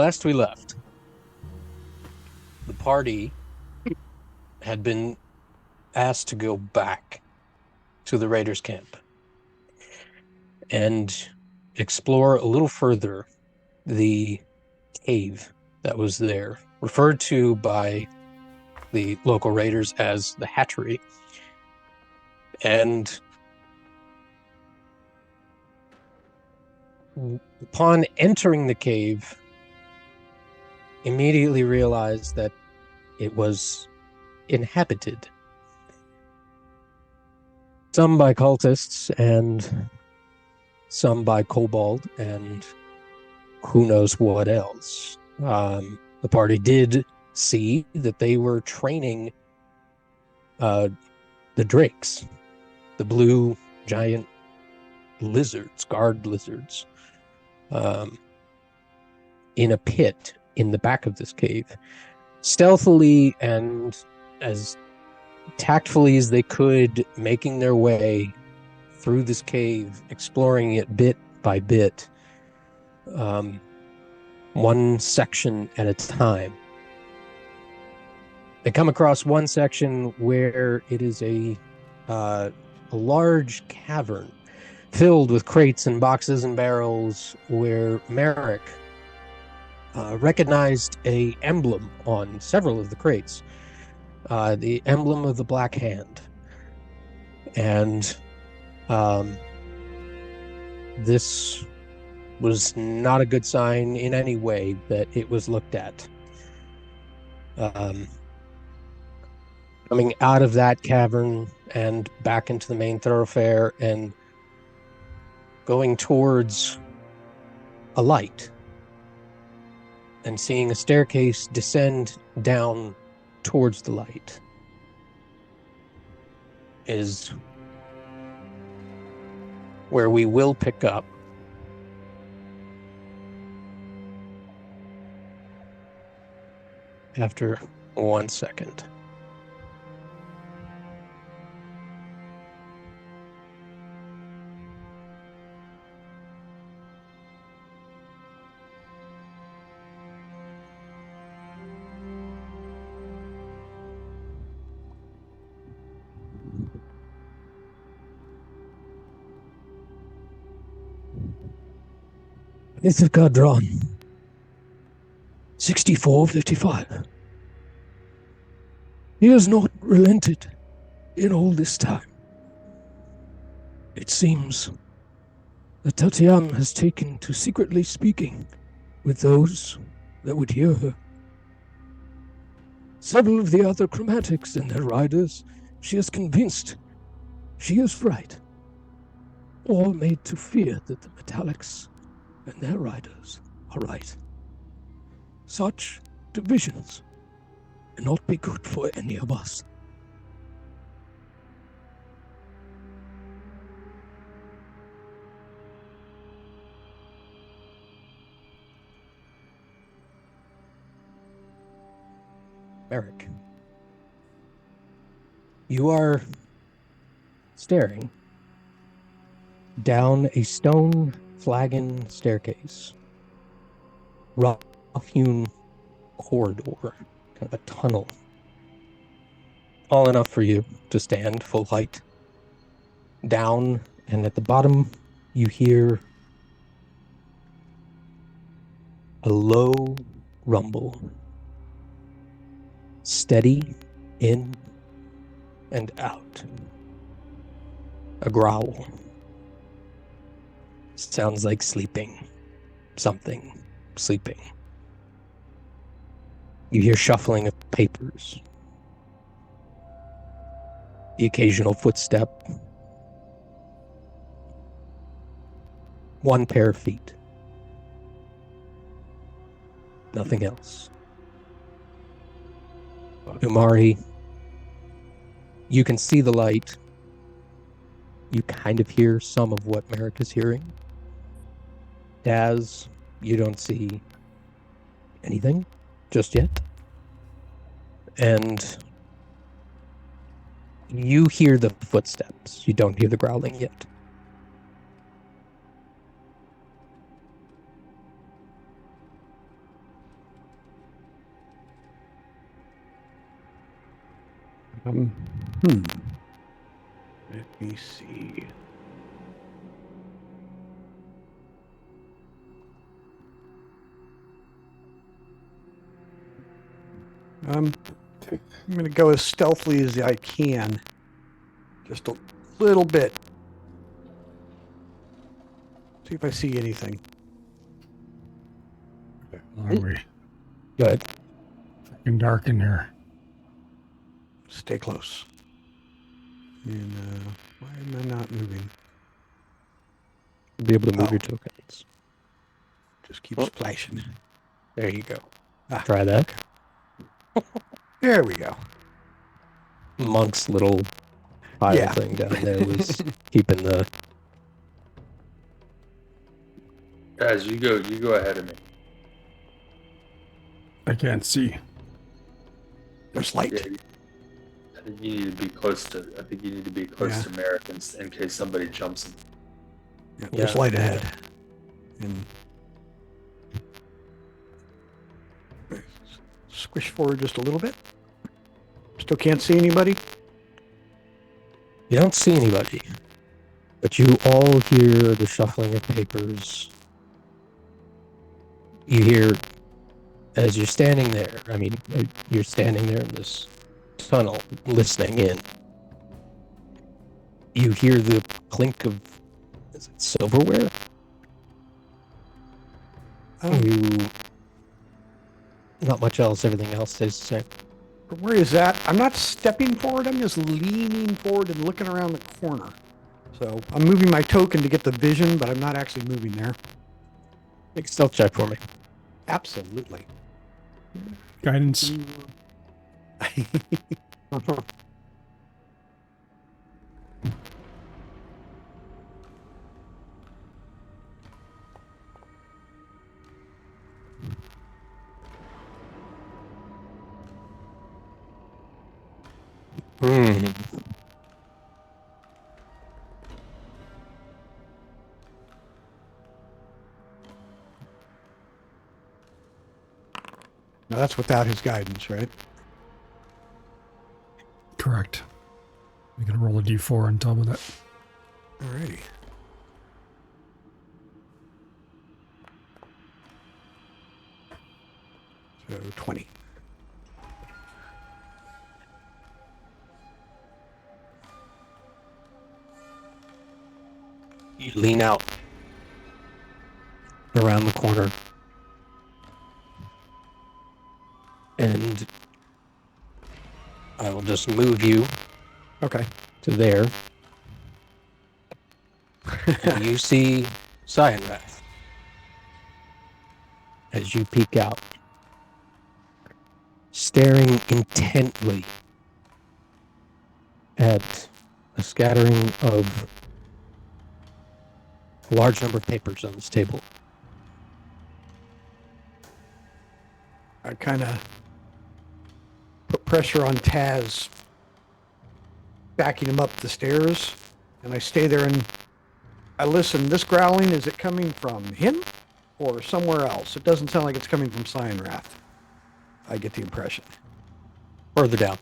last we left, the party had been asked to go back to the Raiders' camp and explore a little further the cave that was there, referred to by the local Raiders as the Hatchery. And upon entering the cave, immediately realized that it was inhabited. Some by cultists and some by kobold and who knows what else. The party did see that they were training the drakes, the blue giant lizards, guard lizards, in a pit in the back of this cave, stealthily and as tactfully as they could, making their way through this cave, exploring it bit by bit, one section at a time. They come across one section where it is a large cavern filled with crates and boxes and barrels, where Merrick recognized a emblem on several of the crates, the emblem of the Black Hand. And this was not a good sign in any way that it was looked at. Coming out of that cavern and back into the main thoroughfare and going towards a light and seeing a staircase descend down towards the light is where we will pick up after 1 second. Ithaca drawn 6455. He has not relented in all this time. It seems that Tatiana has taken to secretly speaking with those that would hear her. Several of the other chromatics and their riders she has convinced she is right, all made to fear that the metallics and their riders are right. Such divisions will not be good for any of us. Merrick, you are staring down a stone flagon staircase, rough-hewn corridor, kind of a tunnel, tall enough for you to stand full height down, and at the bottom you hear a low rumble, steady in and out, a growl. Sounds like sleeping, something sleeping. You hear shuffling of papers, the occasional footstep, one pair of feet, nothing else. Umari, you can see the light. You kind of hear some of what Merrick is hearing. Daz, you don't see anything just yet. And you hear the footsteps. You don't hear the growling yet. Um, hmm. Let me see. I'm going to go as stealthily as I can. Just a little bit. See if I see anything. Why are we Go ahead. fucking dark in here? Stay close. And why am I not moving? Be able to move Oh. your tokens. Just keeps flashing. There you go. Ah, Try that. there we go. Monk's little pile thing down there was keeping the. Guys, you go ahead of me. I can't see. There's light. Yeah, I think you need to be close to. I think you need to be close to Merrick in case somebody jumps him. Yeah, there's light ahead. And squish forward just a little bit. Still can't see anybody. You don't see anybody, but you all hear the shuffling of papers. You hear, as you're standing there, you're standing there in this tunnel, listening in. You hear the clink of, is it silverware? Not much else, everything else stays the same. Where is that? I'm not stepping forward, I'm just leaning forward and looking around the corner. So I'm moving my token to get the vision, but I'm not actually moving there. Make a stealth check for me. Absolutely. Guidance. Now that's without his guidance, right? Correct. You're going to roll a d4 on top of that. Alrighty. So 20. You lean out around the corner and I will just move you Okay. to there. And you see Cyanrath as you peek out, staring intently at a scattering of a large number of papers on this table. I kind of put pressure on Taz, backing him up the stairs, and I stay there and I listen. This growling, is it coming from him or somewhere else? It doesn't sound like it's coming from Cyanrath. I get the impression. Further down.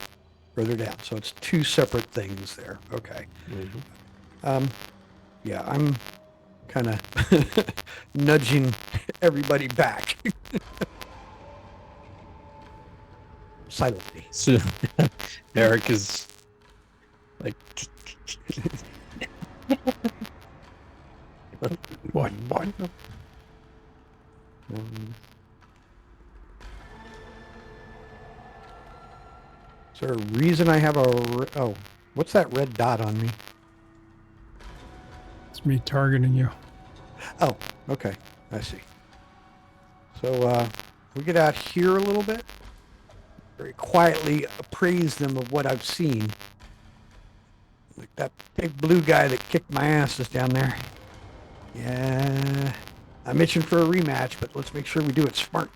Further down. So it's two separate things there. Okay. Mm-hmm. Yeah, I'm kind of nudging everybody back. Silently. So Merrick is like What? Is there a reason I have a... Oh, what's that red dot on me? It's me targeting you. Oh, okay. I see. So, we get out here a little bit. Very quietly appraise them of what I've seen. Like that big blue guy that kicked my ass is down there. Yeah. I'm itching for a rematch, but let's make sure we do it smart.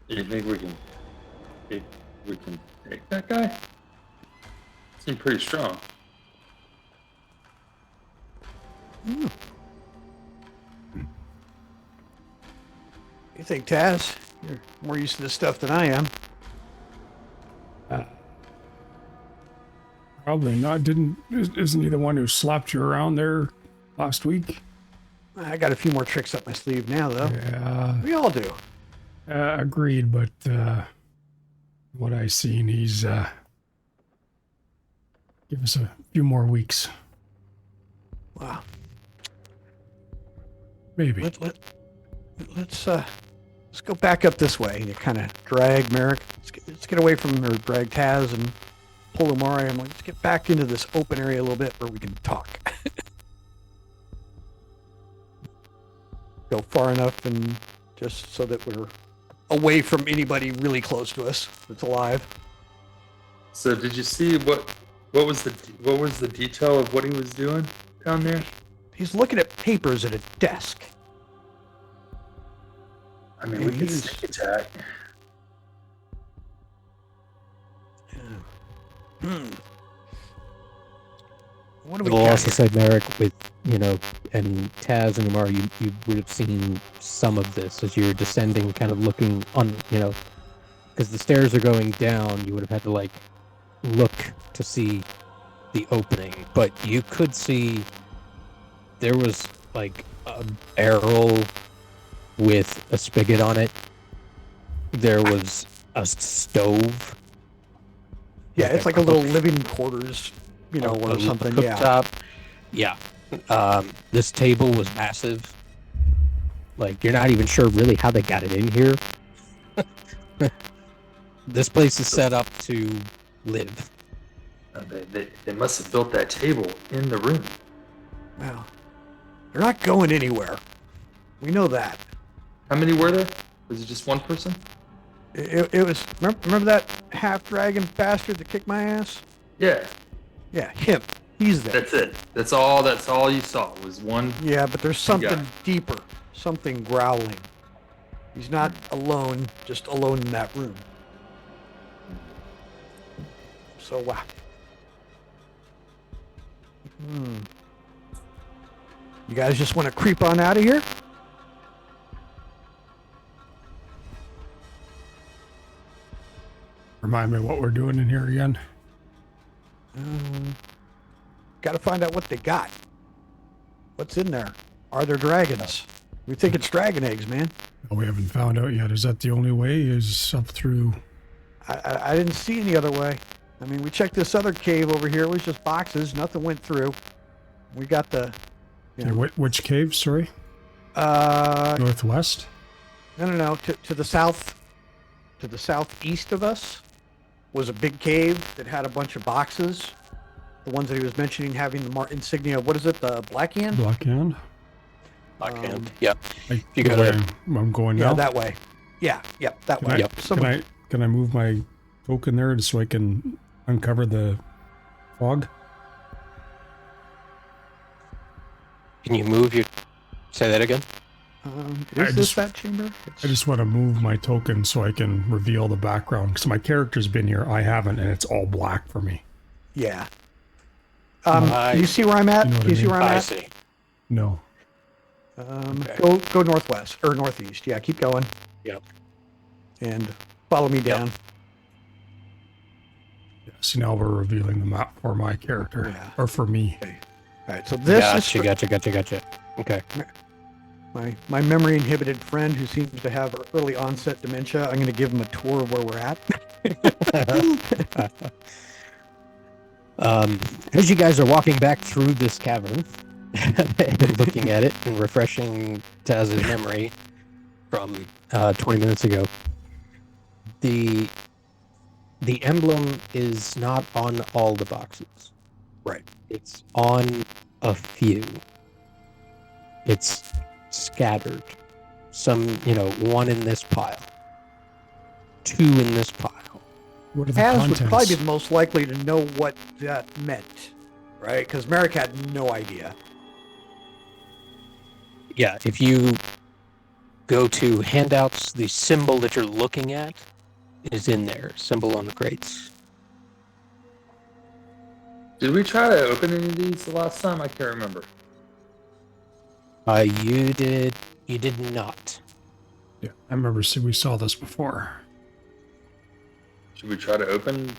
You think we can take that guy? Seems pretty strong. You think, Taz? You're more used to this stuff than I am. Probably not. Isn't he the one who slapped you around there last week? I got a few more tricks up my sleeve now, though. Yeah. We all do. Agreed, but what I seen, he's give us a few more weeks. Wow. Maybe. Let's go back up this way. You kind of drag Merrick. Let's get away from, or drag Taz and pull Omari. I'm like, let's get back into this open area a little bit where we can talk. Go far enough, and just so that we're away from anybody really close to us that's alive. So did you see what was the detail of what he was doing down there? He's looking at papers at a desk. I mean, we could sneak attack. What do we It'll got also here? say, Merrick, with, and Taz and Umar, you would have seen some of this as you're descending, kind of looking on, because the stairs are going down, you would have had to, look to see the opening. But you could see there was, a barrel with a spigot on it. There was a stove. Yeah, it's like a little living quarters, or something. Cooktop. Yeah. This table was massive. You're not even sure really how they got it in here. This place is set up to live. They must have built that table in the room. Well, they're not going anywhere. We know that. How many were there? Was it just one person? It was. Remember that half-dragon bastard that kicked my ass? Yeah, Yeah, him. He's there. that's it. That's all you saw was one. Yeah, but there's something Yeah. deeper. Something growling. He's not alone, just alone in that room. So, wow. You guys just want to creep on out of here? Remind me what we're doing in here again. Got to find out what they got. What's in there? Are there dragons? We think it's dragon eggs, man. Oh, we haven't found out yet. Is that the only way? Is up through? I didn't see any other way. I mean, we checked this other cave over here. It was just boxes. Nothing went through. We got the... Which cave? Sorry. Northwest. No. To the south, to the southeast of us, was a big cave that had a bunch of boxes. The ones that he was mentioning having the insignia. What is it? The black hand? Black hand. Blackhand. Yeah. I, You got it. I'm going now. Yeah, that way. Yeah, that way. Can I move my token there just so I can uncover the fog? Can you move your... Say that again? Is this that chamber? I just want to move my token so I can reveal the background. Because my character's been here, I haven't, and it's all black for me. Yeah. Can you see where I'm at? You know what Can you I see mean? where I'm I at? see. No. Go northwest or northeast. Yeah, keep going. Yep. And follow me down. Yeah, see, now we're revealing the map for my character. Yeah. Or for me. Okay. All right. So this is Gotcha. Okay. my memory inhibited friend who seems to have early onset dementia. I'm going to give him a tour of where we're at. As you guys are walking back through this cavern, and looking at it and refreshing Taz's memory from 20 minutes ago, the emblem is not on all the boxes. Right. It's on a few. It's scattered. Some, one in this pile. Two in this pile. What are the Taz contents? would probably be the most likely to know what that meant, right? Because Merrick had no idea. Yeah, if you go to handouts, the symbol that you're looking at is in there. Symbol on the crates. Did we try to open any of these the last time? I can't remember. You did not. Yeah, I remember we saw this before. Should we try to open?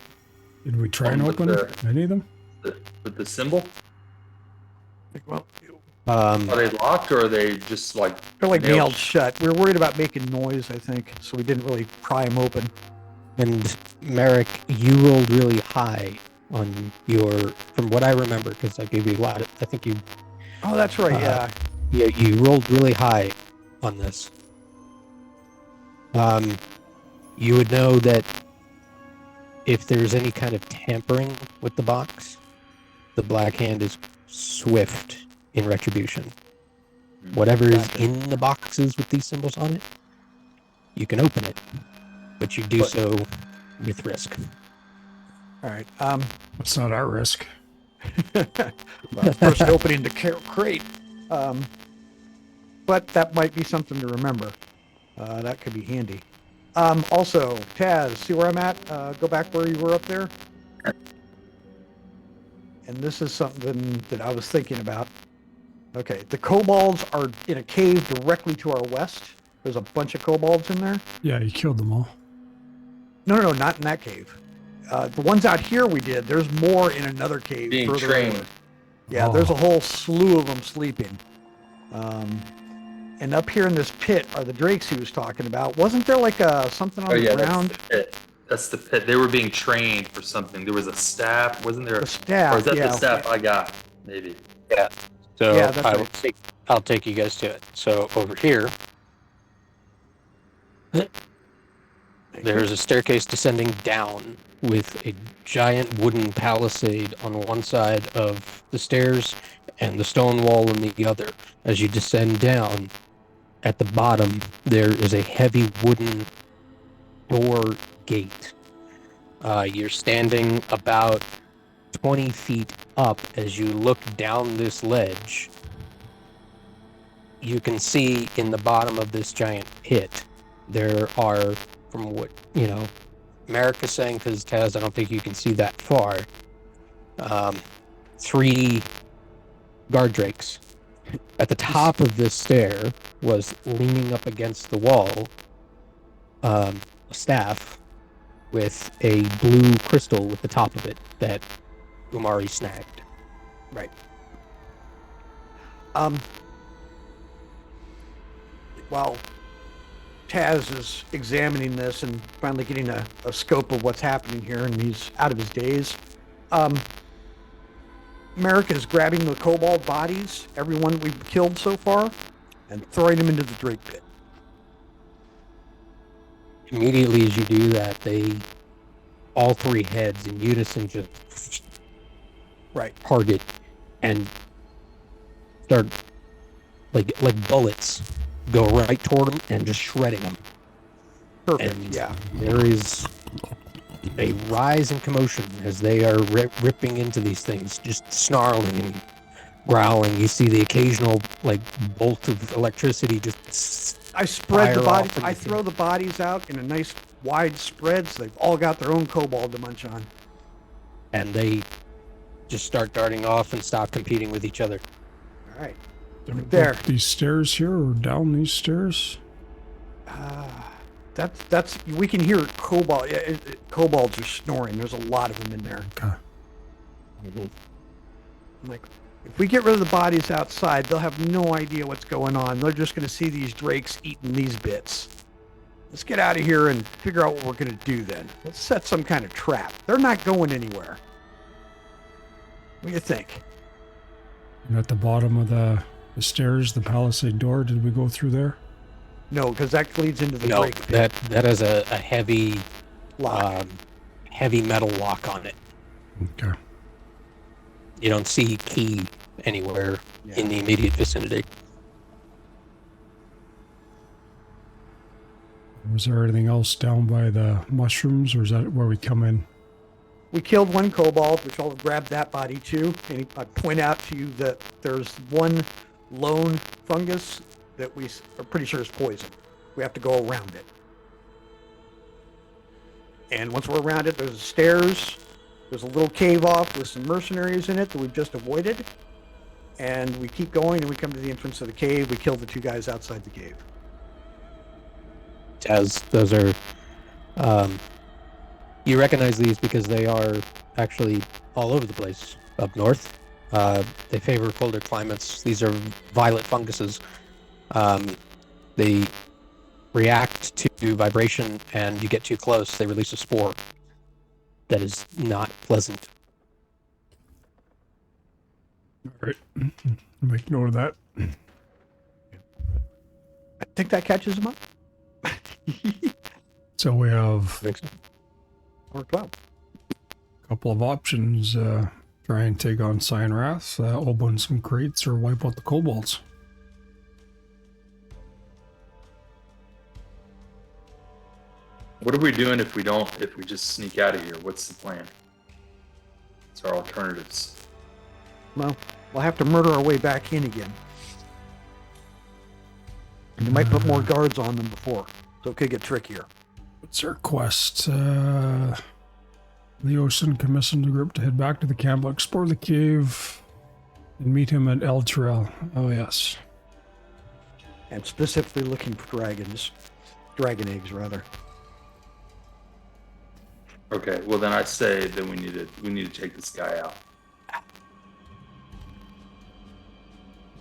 Did we try and One with open any of them? with the symbol? Well, Are they locked or are they just like they're like nailed shut. We were worried about making noise, I think, so we didn't really pry them open. And Merrick, you rolled really high on your, from what I remember, because I gave you a lot. I think you. Oh, that's right. Yeah. You rolled really high on this. You would know that if there's any kind of tampering with the box, the Black Hand is swift in retribution. Whatever is in the boxes with these symbols on it, you can open it, but you do so with risk. All right. That's not our risk. Well, first opening the crate. But that might be something to remember. That could be handy. Also, Taz, see where I'm at? Go back where you were up there. And this is something that I was thinking about. Okay, the kobolds are in a cave directly to our west. There's a bunch of kobolds in there. Yeah, you killed them all. No, not in that cave. The ones out here we did. There's more in another cave. Being further trained. over. Yeah, there's a whole slew of them sleeping. And up here in this pit are the drakes he was talking about. Wasn't there like something on the ground? That's the pit. That's the pit. They were being trained for something. There was a staff. Wasn't there? The staff. Or is that yeah. the staff I got? Maybe. Yeah. So Yeah, that's right. I'll take you guys to it. So over here, there's a staircase descending down with a giant wooden palisade on one side of the stairs and the stone wall on the other. As you descend down, at the bottom, there is a heavy wooden door gate. You're standing about 20 feet up. As you look down this ledge, you can see in the bottom of this giant pit, there are, from what, Merrick is saying, because Taz, I don't think you can see that far, 3 guard drakes. At the top of this stair was leaning up against the wall, a staff with a blue crystal with the top of it that Umari snagged. Right. While Taz is examining this and finally getting a scope of what's happening here, and he's out of his daze, Merrick is grabbing the kobold bodies, everyone we've killed so far, and throwing them into the drake pit. Immediately as you do that, all 3 heads in unison just target and start like bullets go right toward them and just shredding them. Perfect. And yeah. there is a rise in commotion as they are ripping into these things, just snarling and growling. You see the occasional bolt of electricity just I spread the fire body. off I throw the bodies out in a nice wide spread, so they've all got their own kobold to munch on. and they just start darting off and stop competing with each other. All right. There. Up these stairs here or down these stairs? That's we can hear kobold. Kobolds are snoring. There's a lot of them in there. Okay. Like, if we get rid of the bodies outside, they'll have no idea what's going on. They're just going to see these drakes eating these bits. Let's get out of here and figure out what we're going to do then. Let's set some kind of trap. They're not going anywhere. What do you think? And at the bottom of the stairs, the palisade door, did we go through there? No, because that leads into the No, drake pit. that has a heavy Lock. heavy metal lock on it. Okay. You don't see key anywhere in the immediate vicinity. Was there anything else down by the mushrooms, or is that where we come in? We killed one kobold, which I'll grab that body too. And I point out to you that there's one lone fungus that we are pretty sure is poison. We have to go around it. And once we're around it, there's stairs. There's a little cave off with some mercenaries in it that we've just avoided. And we keep going and we come to the entrance of the cave. We kill the 2 guys outside the cave. As those are, you recognize these because they are actually all over the place. up north. They favor colder climates. These are violet funguses. They react to vibration, and you get too close, they release a spore that is not pleasant. All right. Make note of that. I think that catches them up. So we have Worked well. a couple of options. Try and take on Cyan Wrath, open some crates, or wipe out the kobolds. What are we doing if we just sneak out of here? What's the plan? What's our alternatives? Well, we'll have to murder our way back in again. And you might put more guards on them before, so it could get trickier. What's our quest? Leosin commissioned the group to head back to the camp, explore the cave, and meet him at El Terrell. Oh, yes. And specifically looking for dragons. Dragon eggs, rather. Okay, well then I say that we need to take this guy out.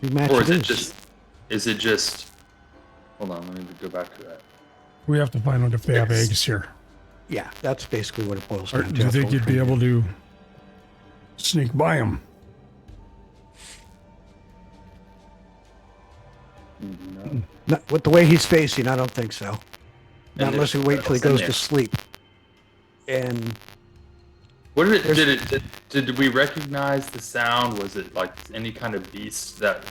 You match Or it is it just hold on, let me go back to that. We have to find out if they have eggs here. Yeah, that's basically what it boils Or down do to. you think you'd be able to sneak by them? No. Not, with the way he's facing, I don't think so. Not unless we wait till he goes to sleep. And What did we recognize the sound? Was it like any kind of beast that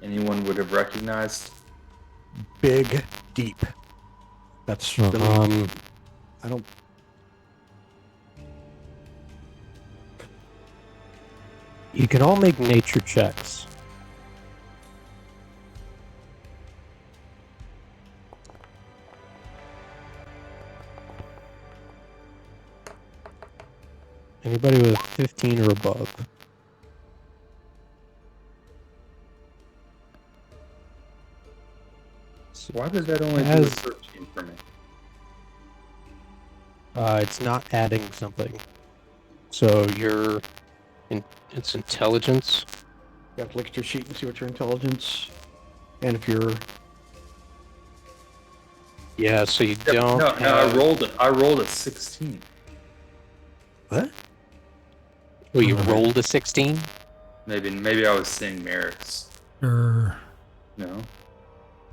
anyone would have recognized? big, deep. That's really, I don't. You can all make nature checks. Anybody with 15 or above? Why did that only do a Has- 13 for me? It's not adding something. So it's intelligence. You have to look at your sheet and see what your intelligence. And if you're. Yeah, so you No, don't no, have... I rolled a 16. What? Well, you rolled a 16? Maybe I was seeing Merrick's. Or No.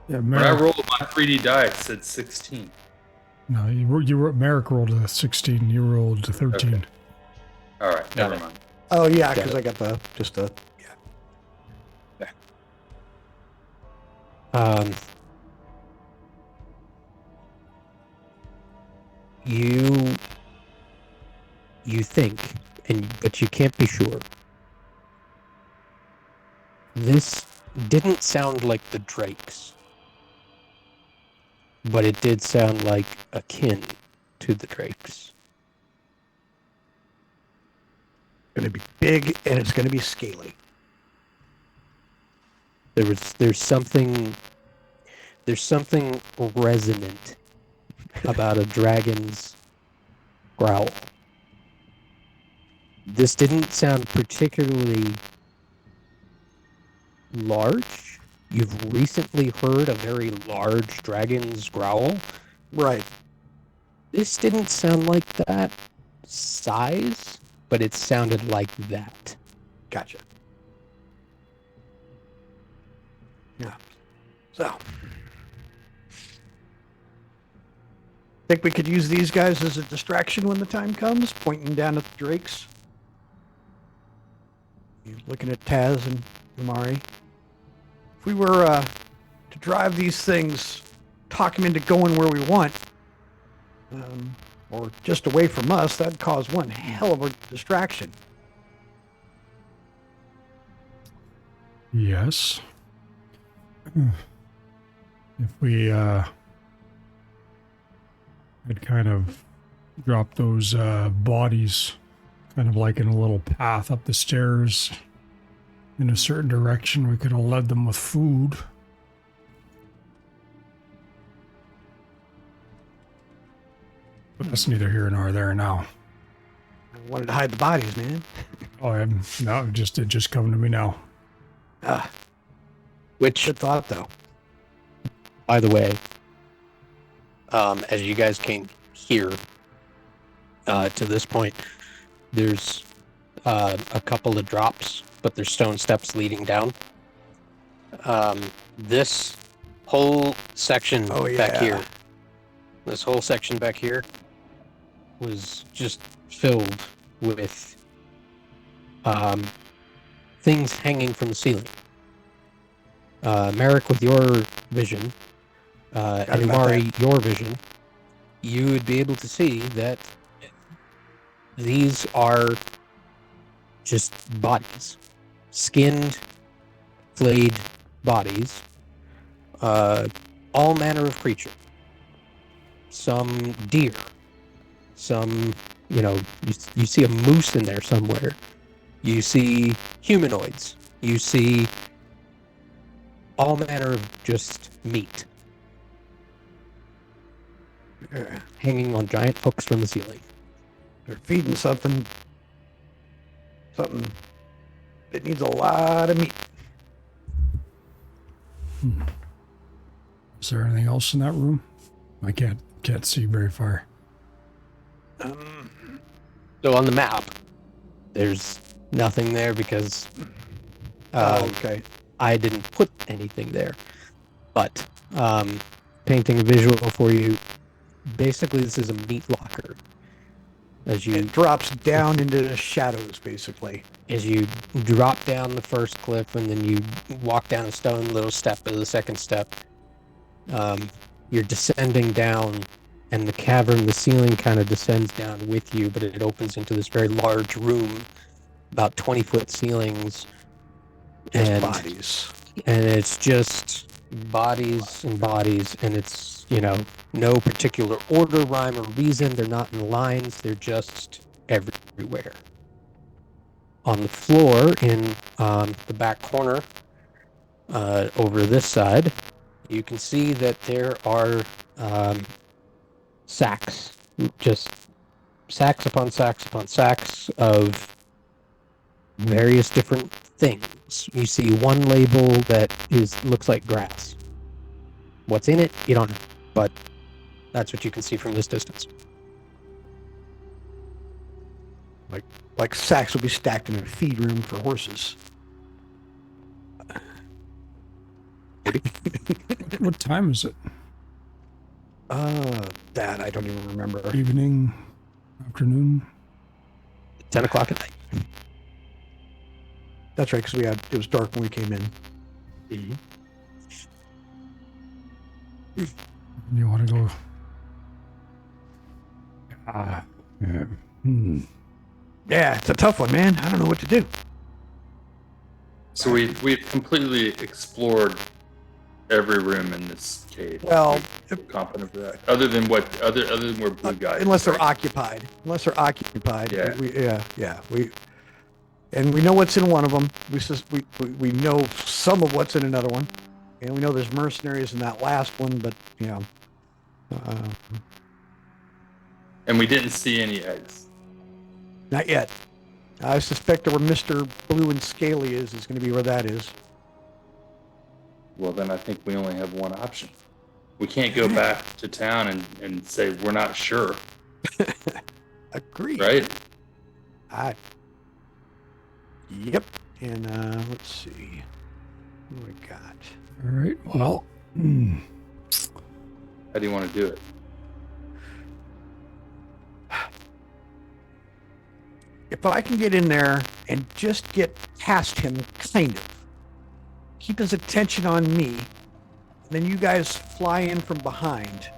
yeah, When I Merrick. rolled my 3D die, it said 16. No, Merrick rolled a 16. You rolled a 13. Okay. All right, Got never it. mind. Oh, yeah, Got because it. I got the. Just the. You think, but you can't be sure. This didn't sound like the Drakes, but it did sound like akin to the Drakes. Going to be big and it's going to be scaly. There's something resonant about a dragon's growl. This didn't sound particularly large. You've recently heard a very large dragon's growl. Right. This didn't sound like that size, but it sounded like that. Gotcha. Yeah. So. Think we could use these guys as a distraction when the time comes, pointing down at the drakes? You're looking at Taz and Umari. If we were to drive these things, talk them into going where we want, or just away from us, that'd cause one hell of a distraction. Yes. If we had kind of dropped those bodies kind of like in a little path up the stairs in a certain direction, we could have led them with food. But that's neither here nor there now. I wanted to hide the bodies, man. Oh, it just come to me now. Which, Good thought, though. by the way, as you guys came here to this point, there's a couple of drops, but there's stone steps leading down. This whole section back here, this whole section back here was just filled with things hanging from the ceiling. Merrick, with your vision, and Umari, your vision, you would be able to see that these are just bodies. Skinned, flayed bodies. All manner of creature. Some deer. Some, you see a moose in there somewhere. You see humanoids. You see all manner of just meat. Hanging on giant hooks from the ceiling. They're feeding something that needs a lot of meat. Is there anything else in that room? I can't see very far. So on the map, there's nothing there because Okay. I didn't put anything there. But painting a visual for you, basically this is a meat locker. It drops down into the shadows, basically. As you drop down the first cliff and then you walk down a stone little step to the second step, you're descending down, and the cavern, the ceiling kind of descends down with you, but it opens into this very large room, about 20-foot ceilings. Just bodies. And it's just bodies and bodies, and it's, no particular order, rhyme, or reason. They're not in lines. They're just everywhere. On the floor in the back corner, over this side, you can see that there are sacks, just sacks upon sacks upon sacks of various different things. You see one label that looks like grass. What's in it, you don't know, but that's what you can see from this distance. Like sacks will be stacked in a feed room for horses. What time is it? That I don't even remember. Evening, afternoon? 10 o'clock at night. That's right, because it was dark when we came in. You want to go? Yeah, it's a tough one, man. I don't know what to do. So we've completely explored every room in this cave. Well, We're confident of that. Other than where blue guys. unless they're occupied. Yeah. We know what's in one of them. We know some of what's in another one, and we know there's mercenaries in that last one. But And we didn't see any eggs. not yet. I suspect where Mr. Blue and Scaly is going to be where that is. Well, then I think we only have one option. We can't go back to town and say we're not sure, Agreed. right? Yep. And let's see. What do we got? All right. Well, How do you want to do it? If I can get in there and just get past him, kind of, keep his attention on me, then you guys fly in from behind,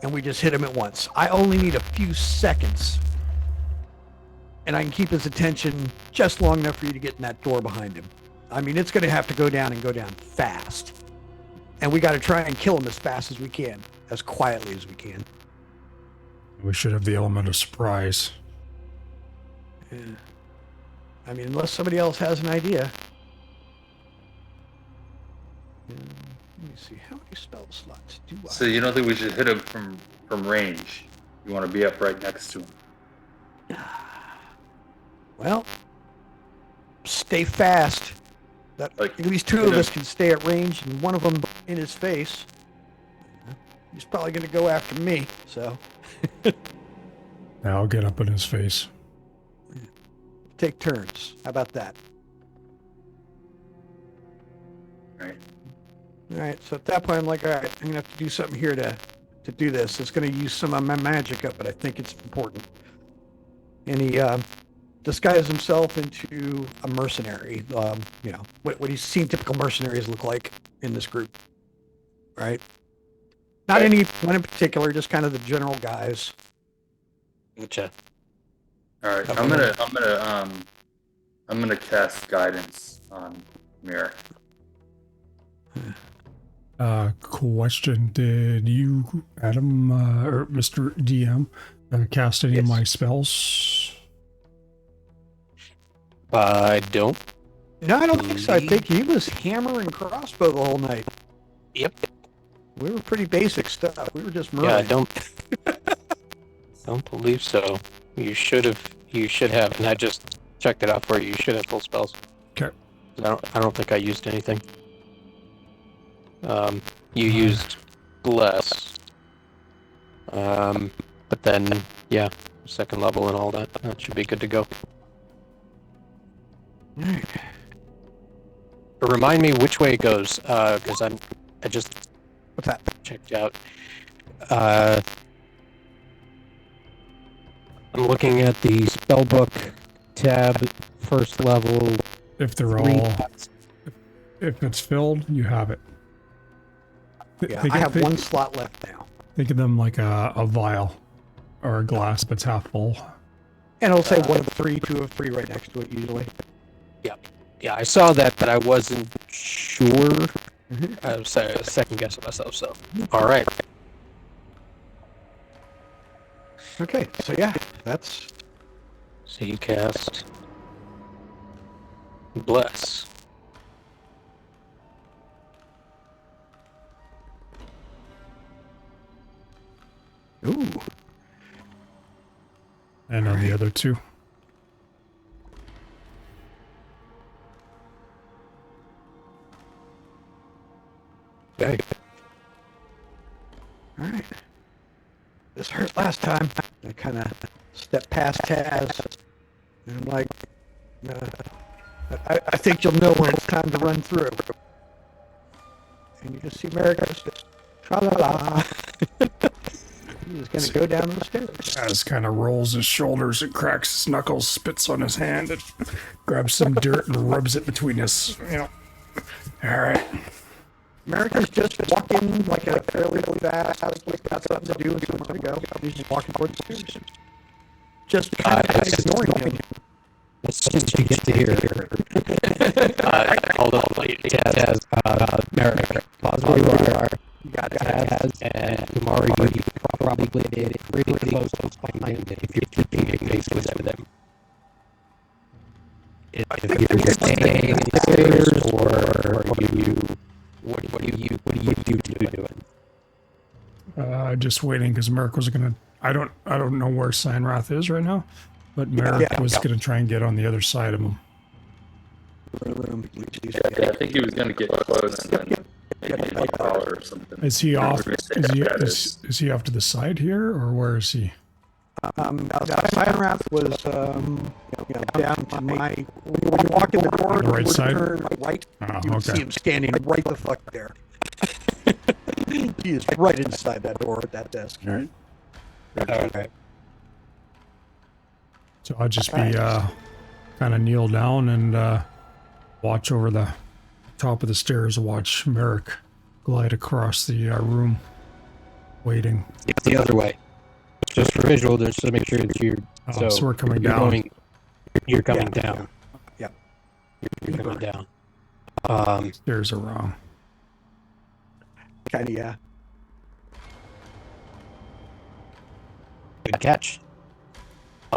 and we just hit him at once. I only need a few seconds, and I can keep his attention just long enough for you to get in that door behind him. I mean, it's going to have to go down fast. And we got to try and kill him as fast as we can, as quietly as we can. we should have the element of surprise. Yeah. I mean, unless somebody else has an idea. Let me see. How many spell slots do I? So you don't think we should hit him from range? You want to be up right next to him. Well, stay fast. That Like, at least two of us can stay at range, and one of them in his face. He's probably going to go after me. So I'll get up in his face. take turns. How about that? Right. All right. So at that point, I'm like, all right, I'm going to have to do something here to do this. It's going to use some of my magic up, but I think it's important. And he disguised himself into a mercenary. You know, what he's seen typical mercenaries look like in this group, right? Not any one in particular, just kind of the general guys. Gotcha. All right. I'm gonna cast guidance on Merrick. Question: did you, Adam, or Mr. DM, cast any of Yes. my spells? I don't. No, I don't think so. I think he was hammer and crossbow the whole night. Yep. We were pretty basic stuff. We were just Yeah, I murdering. don't believe so. You should have, and I just checked it out for you. You should have full spells. Okay. I don't think I used anything. You used less. But then, yeah, second level and all that. That should be good to go. Alright. But remind me which way it goes, because I just What's that? checked out. I'm looking at the spellbook tab, first level. If they're 3 all, if it's filled, you have it. Yeah, I have one slot left now. Think of them like a vial or a glass that's half full. And it'll say 1 of 3, 2 of 3 right next to it usually. Yeah, I saw that, but I wasn't sure. Mhm. I was second guessing myself. So, all right. Okay, so yeah, that's So you cast Bless. ooh. And on the other two. Okay. All right. This hurt last time. I kind of stepped past Taz. And I'm like, I think you'll know when it's time to run through. And you just see Merrick just tra-la-la. He's going to go down the stairs. As kind of rolls his shoulders and cracks his knuckles, spits on his hand, and grabs some dirt and rubs it between his, All right. Merrick is just walking like a fairly fast, like got something to do and somewhere to go. He's just walking towards the stairs. Just kind of ignoring him. As soon as you get to here, hold on, Taz, Merrick, pause where you are. You got Taz and Kumari, you probably did it pretty close behind him if you're keeping pace with them. If you're staying in the stairs, or what are you doing? Just waiting because Merrick was gonna. I don't know where Signrath is right now, but Merrick was gonna try and get on the other side of him. Yeah, I think he was gonna get close and then maybe like collar or something. Is he off? Is Is he off to the side here, or where is he? Signrath was down to my. When you walk in the door, The right side? turn right. Oh, You see okay. him standing right the fuck there. He is right inside that door at that desk. All right. Okay. So I'll just be kind of kneel down and watch over the top of the stairs. Watch Merrick glide across the room, waiting. It's the other way. Just for visual, just to make sure that you're. So we're coming you're down. You're coming Yeah. down. Yep. You're coming down. Stairs are wrong. Kind of, yeah. Good catch.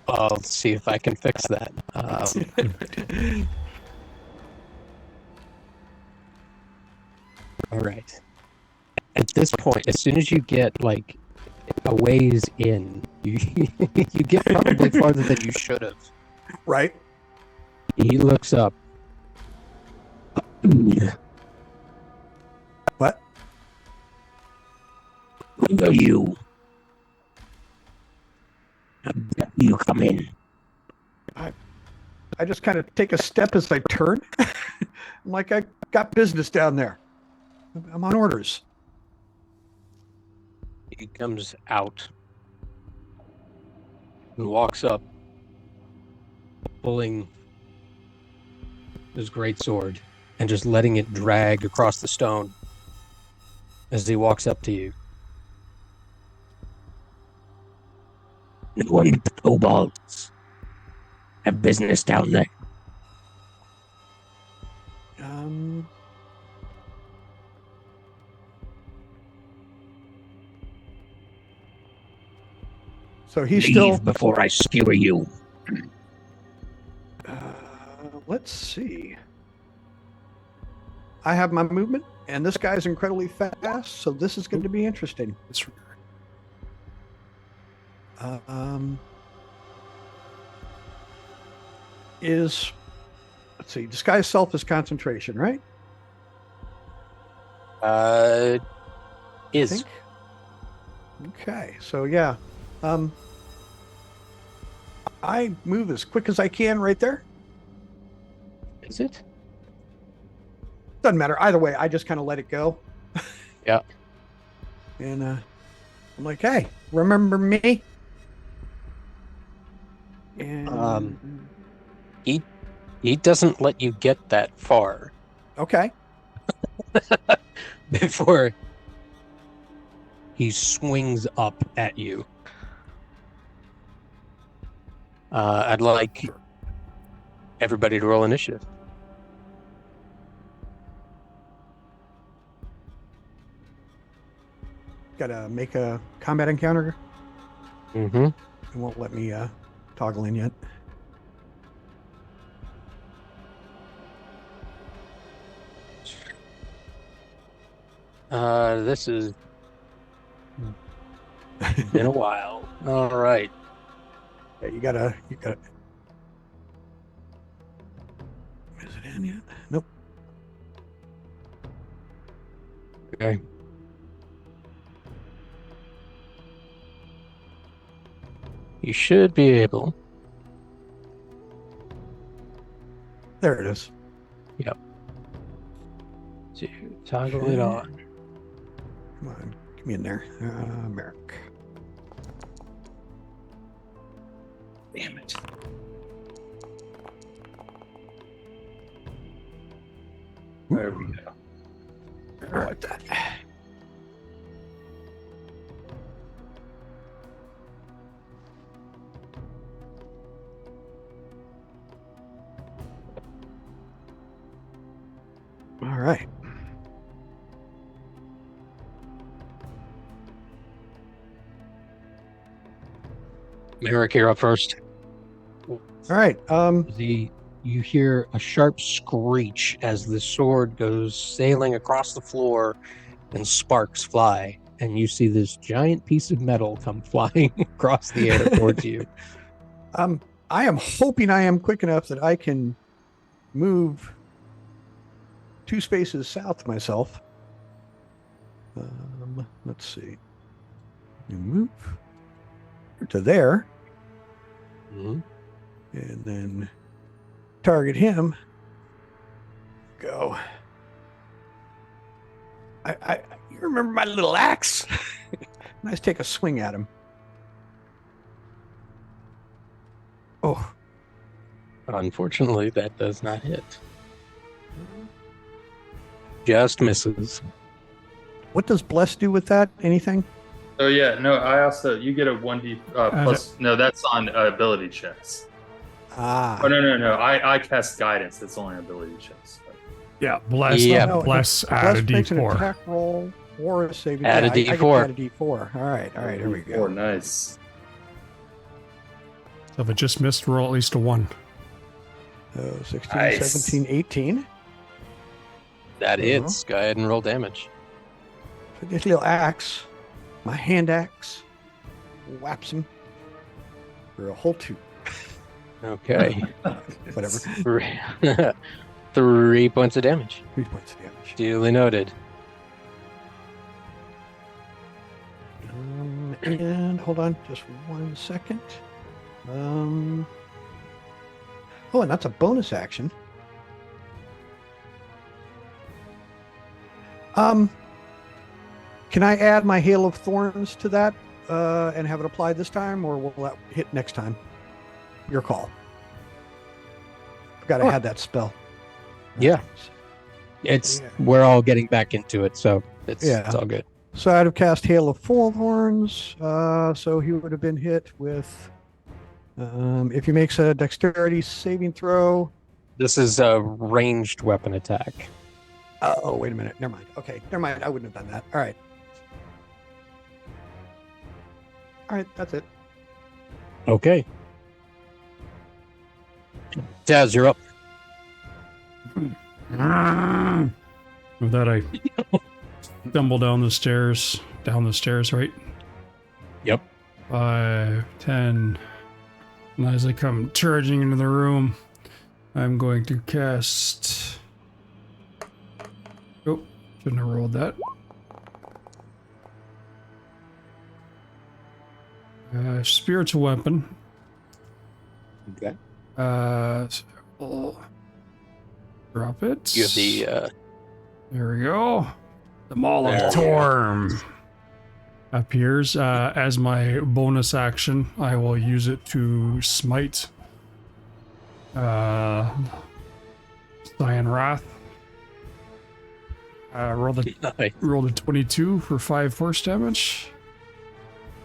I'll see if I can fix that. All right. At this point, as soon as you get like a ways in, you you get probably farther than you should have. Right? He looks up What? Who are you? You come in. I just kind of take a step as I turn. I'm like, I got business down there. I'm on orders. He comes out and walks up, pulling his great sword and just letting it drag across the stone as he walks up to you. No one but kobolds have business down there. So he's Leave still. before I skewer you. Let's see. I have my movement, and this guy's incredibly fast, so this is going to be interesting. Let's see, disguise self is concentration, right? Is. Okay, so yeah. I move as quick as I can right there. Is it? Doesn't matter. Either way, I just kind of let it go. Yeah. And I'm like, hey, remember me? And He doesn't let you get that far okay. before he swings up at you. I'd like everybody to roll initiative. Gotta make a combat encounter. Mm-hmm. It won't let me toggle in yet. This has been a while. All right. Yeah, you gotta. Is it in yet? Nope. Okay. You should be able. There it is. To toggle it Okay. on. Come on, get me in there, Merrick. Damn it. There we go. I like that. All right. Merrick, you're up first. All right. You hear a sharp screech as the sword goes sailing across the floor and sparks fly. And you see this giant piece of metal come flying across the air towards you. I am hoping I am quick enough that I can move 2 spaces south of myself. Let's see. You move to there, Mm-hmm. and then target him. Go. You remember my little axe? Let's take a swing at him. Oh, Unfortunately, that does not hit. Just misses. what does bless do with that? Anything? Oh yeah, no. I also you get a 1d plus. No, that's on ability checks. Ah. Oh no. I cast guidance. That's only ability checks. Yeah, bless. Yeah. No, Bless. Add a Bless makes an D4. attack roll or a saving. Add a I get to D4. add a D4. All right, here we Oh, go. nice. So if it just missed, roll at least a 1. 16, Nice. 17, 18. That hits. Go ahead and roll damage. So this little axe, my hand axe, whaps him for a whole 2. Okay. Whatever. 3 points of damage. 3 points of damage. Duly noted. And hold on just 1 second. Oh, and that's a bonus action. Can I add my Hail of Thorns to that and have it applied this time, or will that hit next time? Your call. Forgot I had that spell. Yeah. We're all getting back into it, so it's all good. So I'd have cast Hail of Thorns. So he would have been hit with, if he makes a dexterity saving throw. This is a ranged weapon attack. Oh, wait a minute. Never mind. Okay, never mind. I wouldn't have done that. All right. All right, that's it. Okay. Taz, you're up. With that, I stumble down the stairs, right? Yep. 5, 10. And as I come charging into the room, I'm going to cast... Oh, shouldn't have rolled that. Spiritual weapon. Okay. So we'll drop it. You have the... There we go. The Maul There of we go. Torm appears. As my bonus action, I will use it to smite Cyan Wrath. Rolled a 22 for 5 force damage.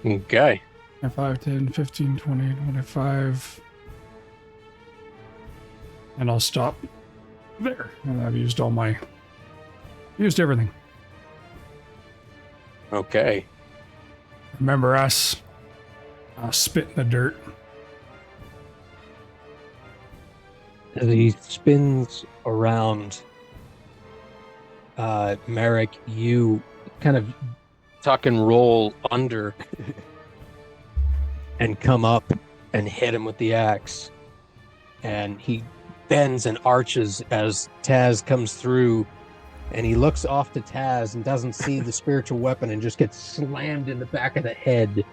Okay. And 5, 10, 15, 20, 25. And I'll stop there. And I've used everything. Okay. Remember us. Spit in the dirt. As he spins around, Merrick, you kind of tuck and roll under and come up and hit him with the axe. And he bends and arches as Taz comes through, and he looks off to Taz and doesn't see the spiritual weapon and just gets slammed in the back of the head.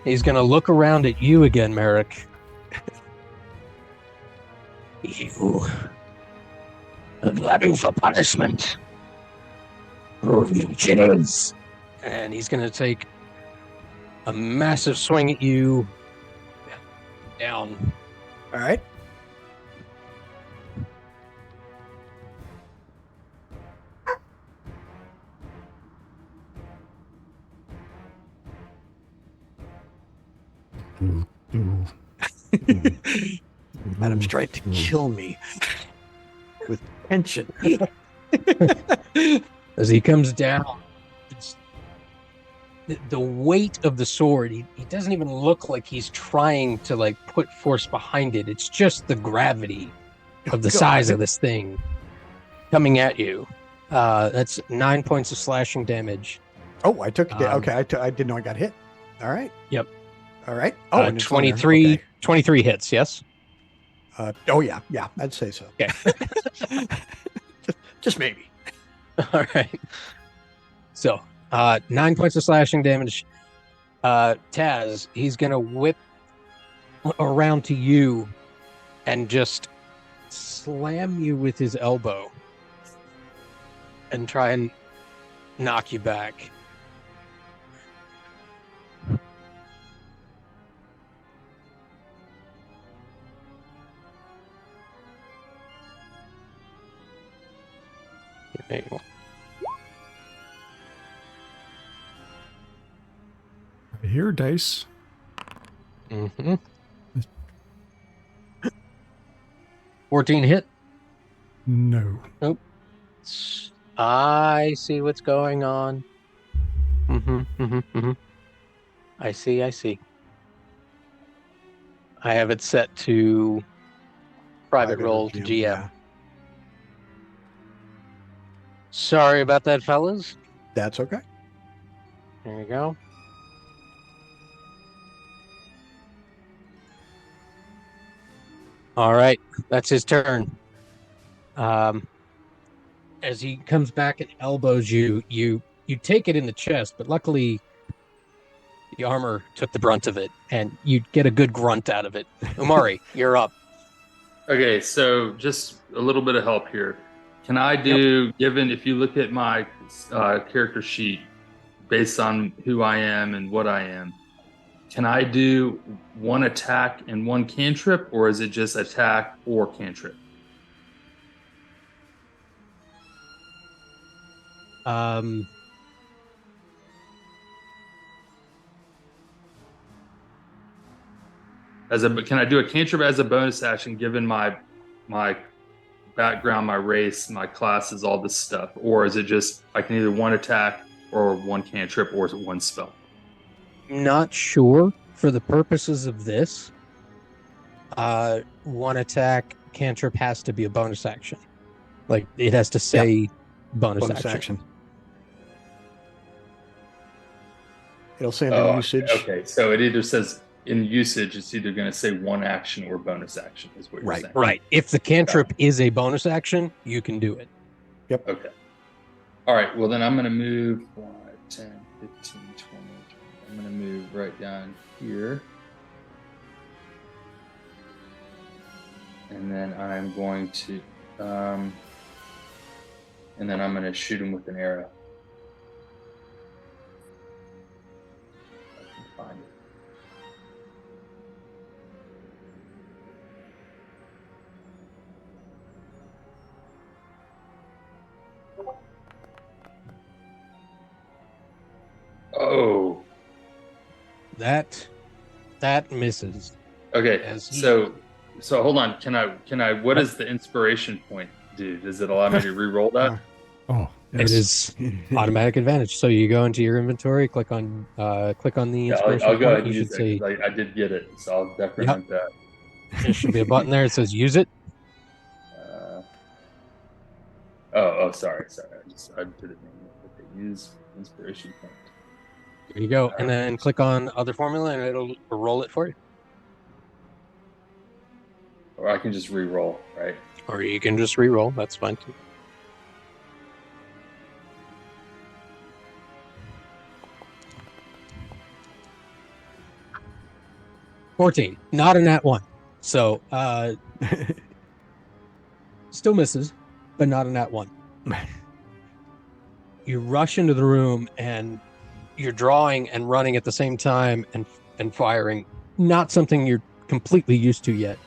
He's going to look around at you again, Merrick. You are glutton for punishment. It is. And he's going to take a massive swing at you. Down. All right. Adam's trying to kill me with tension. As he comes down, it's the weight of the sword, he doesn't even look like he's trying to like put force behind it. It's just the gravity of the size of this thing coming at you. That's 9 points of slashing damage. Oh, I took it. Okay, I didn't know I got hit. All right. Yep. All right. Oh, and it's on there. 23, Okay. 23 hits, yes? Oh, yeah. Yeah, I'd say so. Okay. just maybe. All right. So, 9 points of slashing damage. Taz, he's going to whip around to you and just slam you with his elbow and try and knock you back. There you go. Here, dice. Mm-hmm. 14 hit. No. Nope. I see what's going on. I see. I have it set to private roll to GM. Yeah. Sorry about that, fellas. That's okay. There you go. All right, that's his turn. As he comes back and elbows you, you take it in the chest, but luckily the armor took the brunt of it, and you get a good grunt out of it. Umari, you're up. Okay, so just a little bit of help here. Can I do, given if you look at my character sheet based on who I am and what I am, can I do one attack and one cantrip, or is it just attack or cantrip? Um, Can I do a cantrip as a bonus action given my background, my race, my classes, all this stuff, or is it just I can either one attack or one cantrip or is it one spell? not sure for the purposes of this. One attack cantrip has to be a bonus action. Like it has to say bonus action. It'll say under usage. Okay, so it either says in usage, it's either going to say one action or bonus action, is what you're saying. Right. If the cantrip is a bonus action, you can do it. Yep. Okay. All right. Well, then I'm going to move 5, 10, 15, 20. I'm going to move right down here. And then I'm going to, shoot him with an arrow. I can find it. Oh. That misses. Okay. So hold on. Can I what does the inspiration point do? Does it allow me to re-roll that? Oh, It is automatic advantage. So you go into your inventory, click on the inspiration I'll go ahead point. and You use should it say 'cause I did get it, so I'll decrement that. there should be a button there. It says use it. Sorry. I did it wrong. Okay, use inspiration point. There you go. And then click on other formula and it'll roll it for you. Or I can just re-roll, right? Or you can just re-roll. That's fine too. $14. Not a nat 1. So still misses, but not a nat 1. You rush into the room and you're drawing and running at the same time and firing. Not something you're completely used to yet.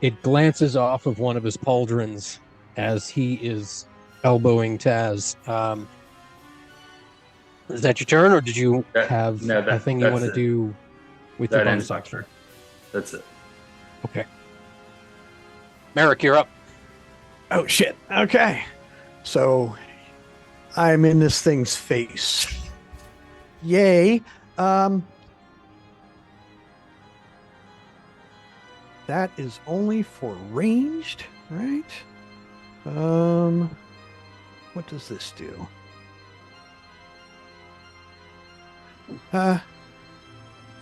It glances off of one of his pauldrons as he is elbowing Taz. Is that your turn, or did you have a thing you want to do with your bonus action? That's it. Okay. Merrick, you're up. Oh, shit. Okay. So I'm in this thing's face. Yay. That is only for ranged, right? What does this do? And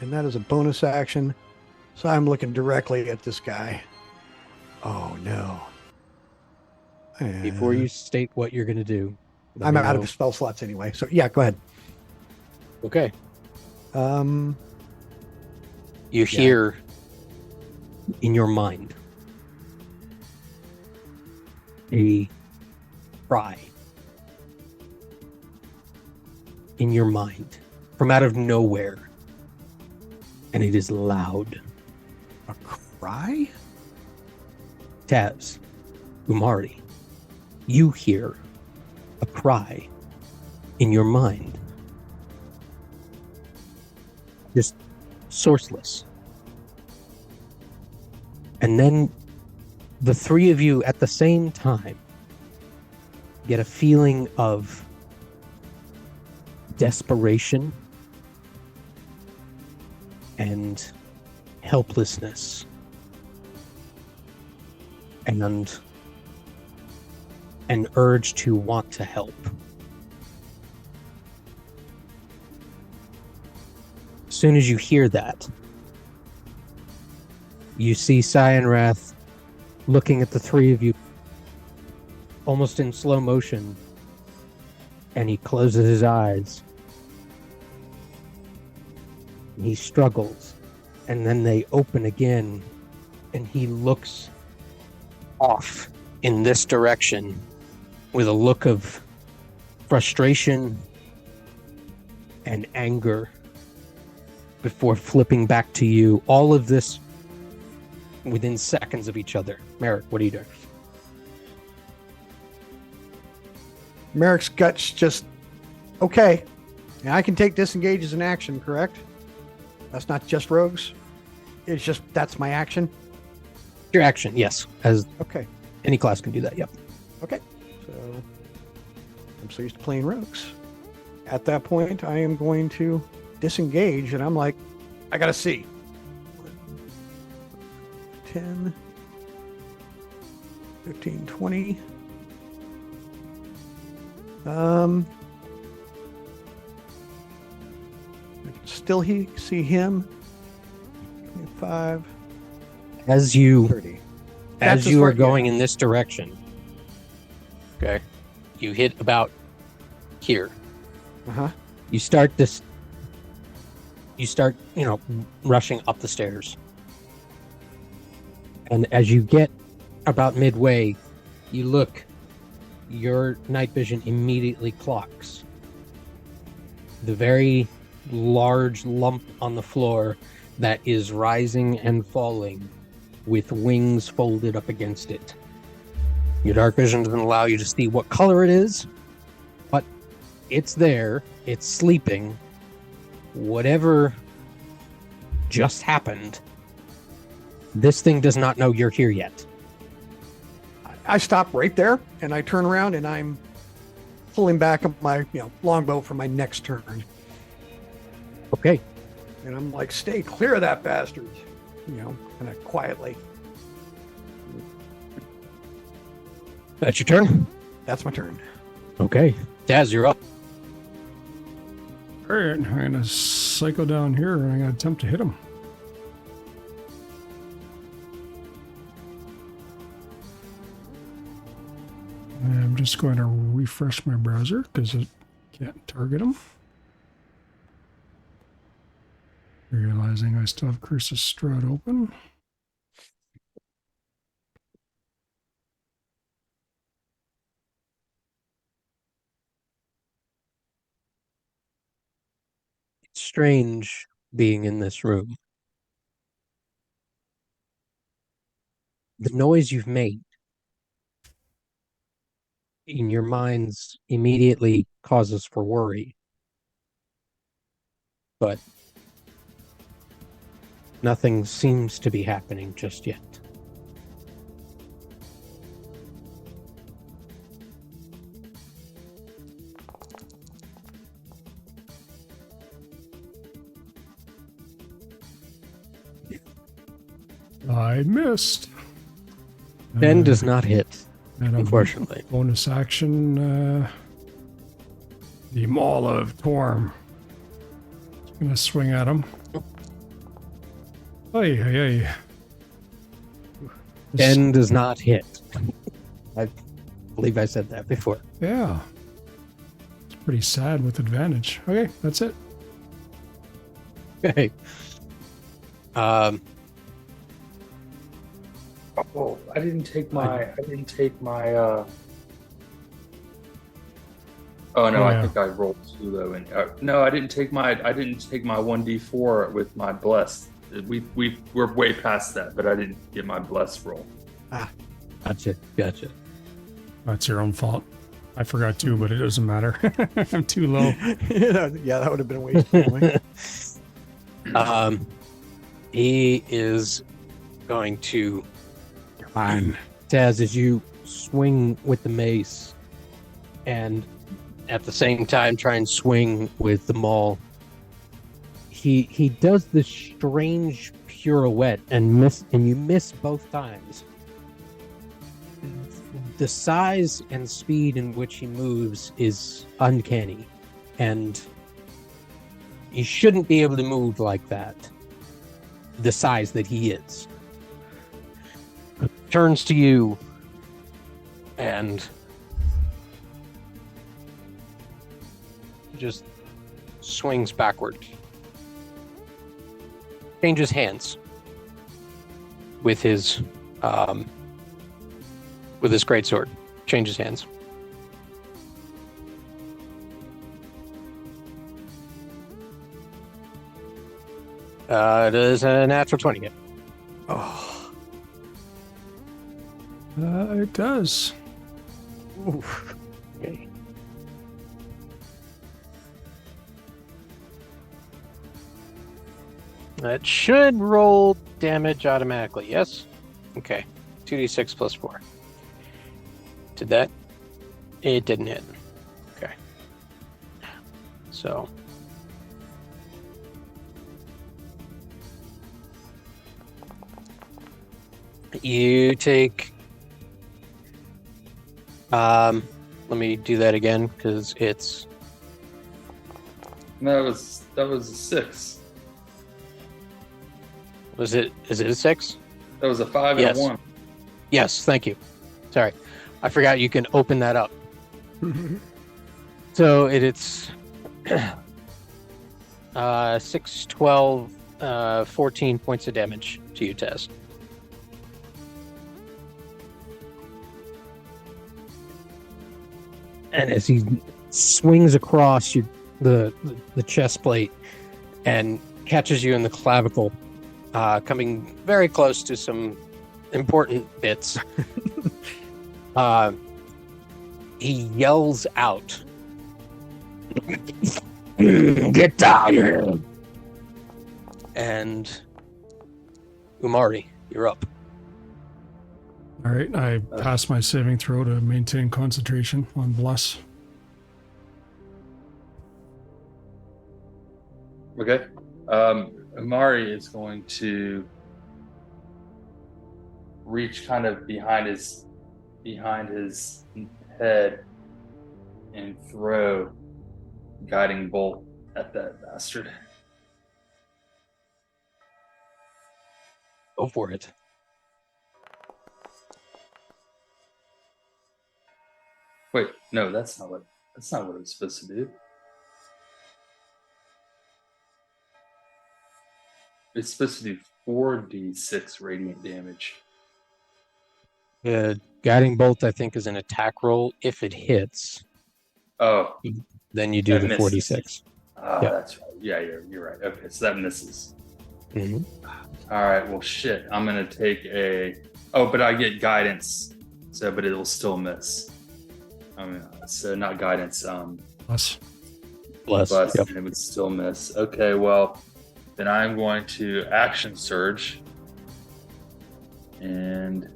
that is a bonus action. So I'm looking directly at this guy. Oh, no. Before you state what you're going to do. I'm out of spell slots anyway. So, yeah, go ahead. Okay. You hear in your mind a cry. In your mind. From out of nowhere. And it is loud. A cry? Taz, Umari, you hear a cry in your mind. Just sourceless. And then the three of you at the same time get a feeling of desperation and helplessness and an urge to want to help. As soon as you hear that, You see Cyanrath looking at the three of you almost in slow motion, and he closes his eyes. He struggles, and then they open again, and he looks off in this direction with a look of frustration and anger before flipping back to you. All of this within seconds of each other. Merrick, what are you doing? Merrick's guts just, okay. Now I can take disengage as an action, correct? That's not just rogues. It's just, that's my action. Your action, yes. As Okay. any class can do that, yep. Okay. So I'm so used to playing rogues. At that point, I am going to disengage, and I'm like, I gotta see. 10, 15, 20. I can still see him. 25, As you 30. as That's you as are far- going in this direction, okay, you hit about here. Uh-huh. You start, rushing up the stairs. And as you get about midway, you look, your night vision immediately clocks the very large lump on the floor that is rising and falling with wings folded up against it. Your dark vision doesn't allow you to see what color it is, but it's there, it's sleeping. Whatever just happened, this thing does not know you're here yet. I stop right there, and I turn around, and I'm pulling back my longbow for my next turn. Okay, And I'm like, stay clear of that bastard. Kind of quietly. that's your turn. That's my turn. Okay, Daz, you're up. All right, I'm gonna cycle down here and I'm gonna attempt to hit him. I'm just going to refresh my browser because it can't target him. Realizing I still have Curse of Strahd open. It's strange being in this room. The noise you've made in your minds immediately causes for worry. But nothing seems to be happening just yet. I missed. 10 does not hit, And a unfortunately. bonus action, the Maul of Torm. Gonna swing at him. Hey, hey, hey. 10 does not hit. I believe I said that before. Yeah. It's pretty sad with advantage. Okay, that's it. Okay. Oh, I didn't take my. Oh no, I Yeah. think I rolled too low. And no, I didn't take my 1d4 with my blessed. We're way past that, but I didn't get my blessed roll. Gotcha. That's your own fault. I forgot too, but it doesn't matter. I'm too low. Yeah, that would have been a waste anyway. He is going to, Come on. Taz, as you swing with the mace and at the same time try and swing with the maul, he does this strange pirouette and you miss both times. The size and speed in which he moves is uncanny, and he shouldn't be able to move like that, the size that he is. turns to you and just swings backward. Changes hands with his greatsword. Changes hands. Does a natural 20 hit? Oh. It does. Oof. Okay. That should roll damage automatically, yes? Okay. 2d6 plus 4. Did that? It didn't hit. Okay. So. You take. Let me do that again because it's. That was a 6. Is it a 6? That was a 5 Yes. and a 1. Yes, thank you. Sorry. I forgot you can open that up. So it's 6, 12, 14 points of damage to you, Tess. And as he swings across the chest plate and catches you in the clavicle, coming very close to some important bits, he yells out, "Get down here!" And Umari, you're up. All right, I pass my saving throw to maintain concentration on Bless. Okay. Amari is going to reach kind of behind his head and throw guiding bolt at that bastard. Go for it. Wait, no, that's not what it's supposed to do. It's supposed to do 4d6 radiant damage. Guiding bolt, I think, is an attack roll. If it hits, Oh, then you do that the misses. 46. Oh, Yep. that's right. Yeah, you're right. Okay, so that misses. Mm-hmm. All right, well, shit. I'm gonna take but I get guidance, but it'll still miss. So not guidance. Bless. Bless. Bless, Yep. and it would still miss. Okay, well, then I'm going to action surge. And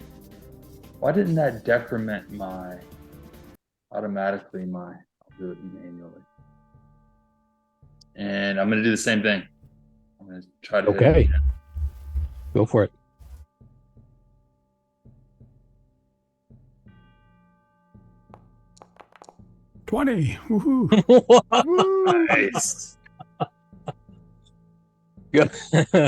why didn't that decrement automatically I'll do it manually. And I'm going to do the same thing. I'm going to try to hit it Okay. again. Go for it. $20. Woohoo. Nice.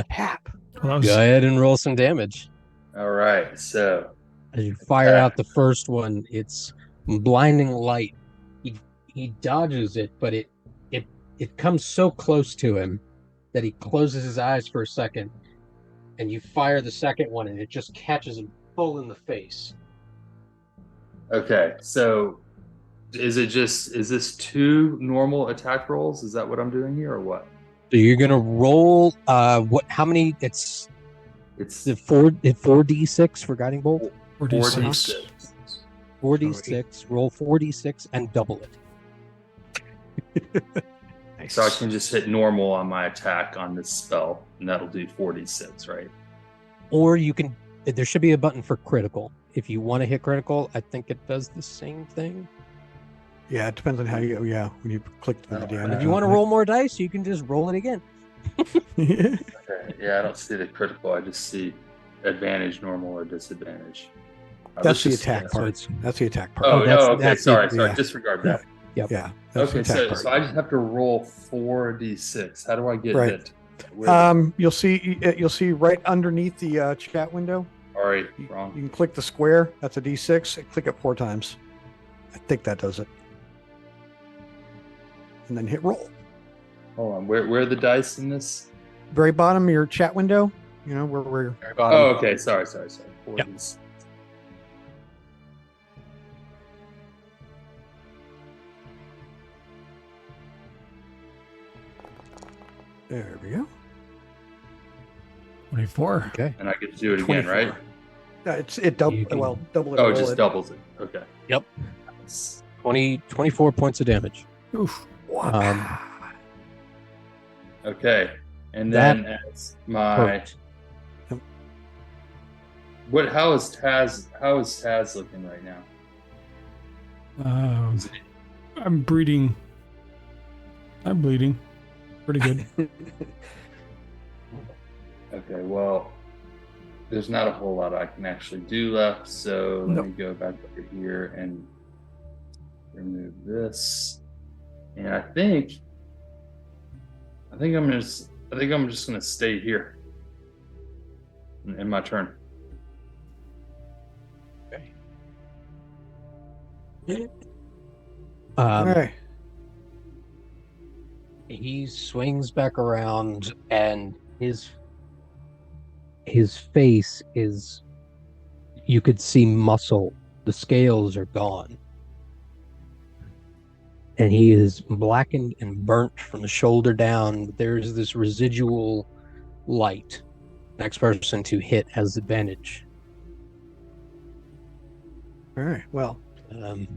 Tap. Well, that was, Go ahead and roll some damage. All right, so As you fire out the first one, it's blinding light. He dodges it, but it comes so close to him that he closes his eyes for a second, and you fire the second one, and it just catches him full in the face. okay, so is this 2 normal attack rolls? Is that what I'm doing here, or what? So you're gonna roll how many? It's the 4d6 for guiding bolt. 46. 4d6. Roll 4d6 and double it. Nice. So I can just hit normal on my attack on this spell, and that'll do 46, right? Or you can. There should be a button for critical. If you want to hit critical, I think it does the same thing. Yeah, it depends on how you. Yeah, when you click the damage. If you want to roll more dice, you can just roll it again. Okay. Yeah, I don't see the critical. I just see advantage, normal, or disadvantage. That's the Let's just- attack part. it's- That's the attack part. Oh, that's- okay. that's Sorry. yeah. Disregard that. Yep. Yeah. That's the Okay, attack so part. I just have to roll 4d6. How do I get Right. it? Where- You'll see right underneath the chat window. Sorry, You wrong. can click the square. That's a D6. And click it 4 times. I think that does it. And then hit roll. Hold on. Where are the dice in this? Very bottom of your chat window. You know where we're. Very bottom. Oh, okay. Sorry. Yep. 40s. There we go. 24. Okay. And I get to do it again, 24. right? It double. You can- Well, double it. Oh, roll it just it. doubles it. Okay. Yep. Nice. 24 points of damage. Oof. Wow. Okay. And That then as my Hurt. how is Taz looking right now? I'm bleeding. Pretty good. Okay, well, there's not a whole lot I can actually do left, so let me go back over here and remove this. And I think I'm just gonna stay here in my turn. All Um, right. he swings back around, and his face is, you could see muscle. The scales are gone, and he is blackened and burnt from the shoulder down. There's this residual light. Next person to hit has advantage. All right. Well, Um,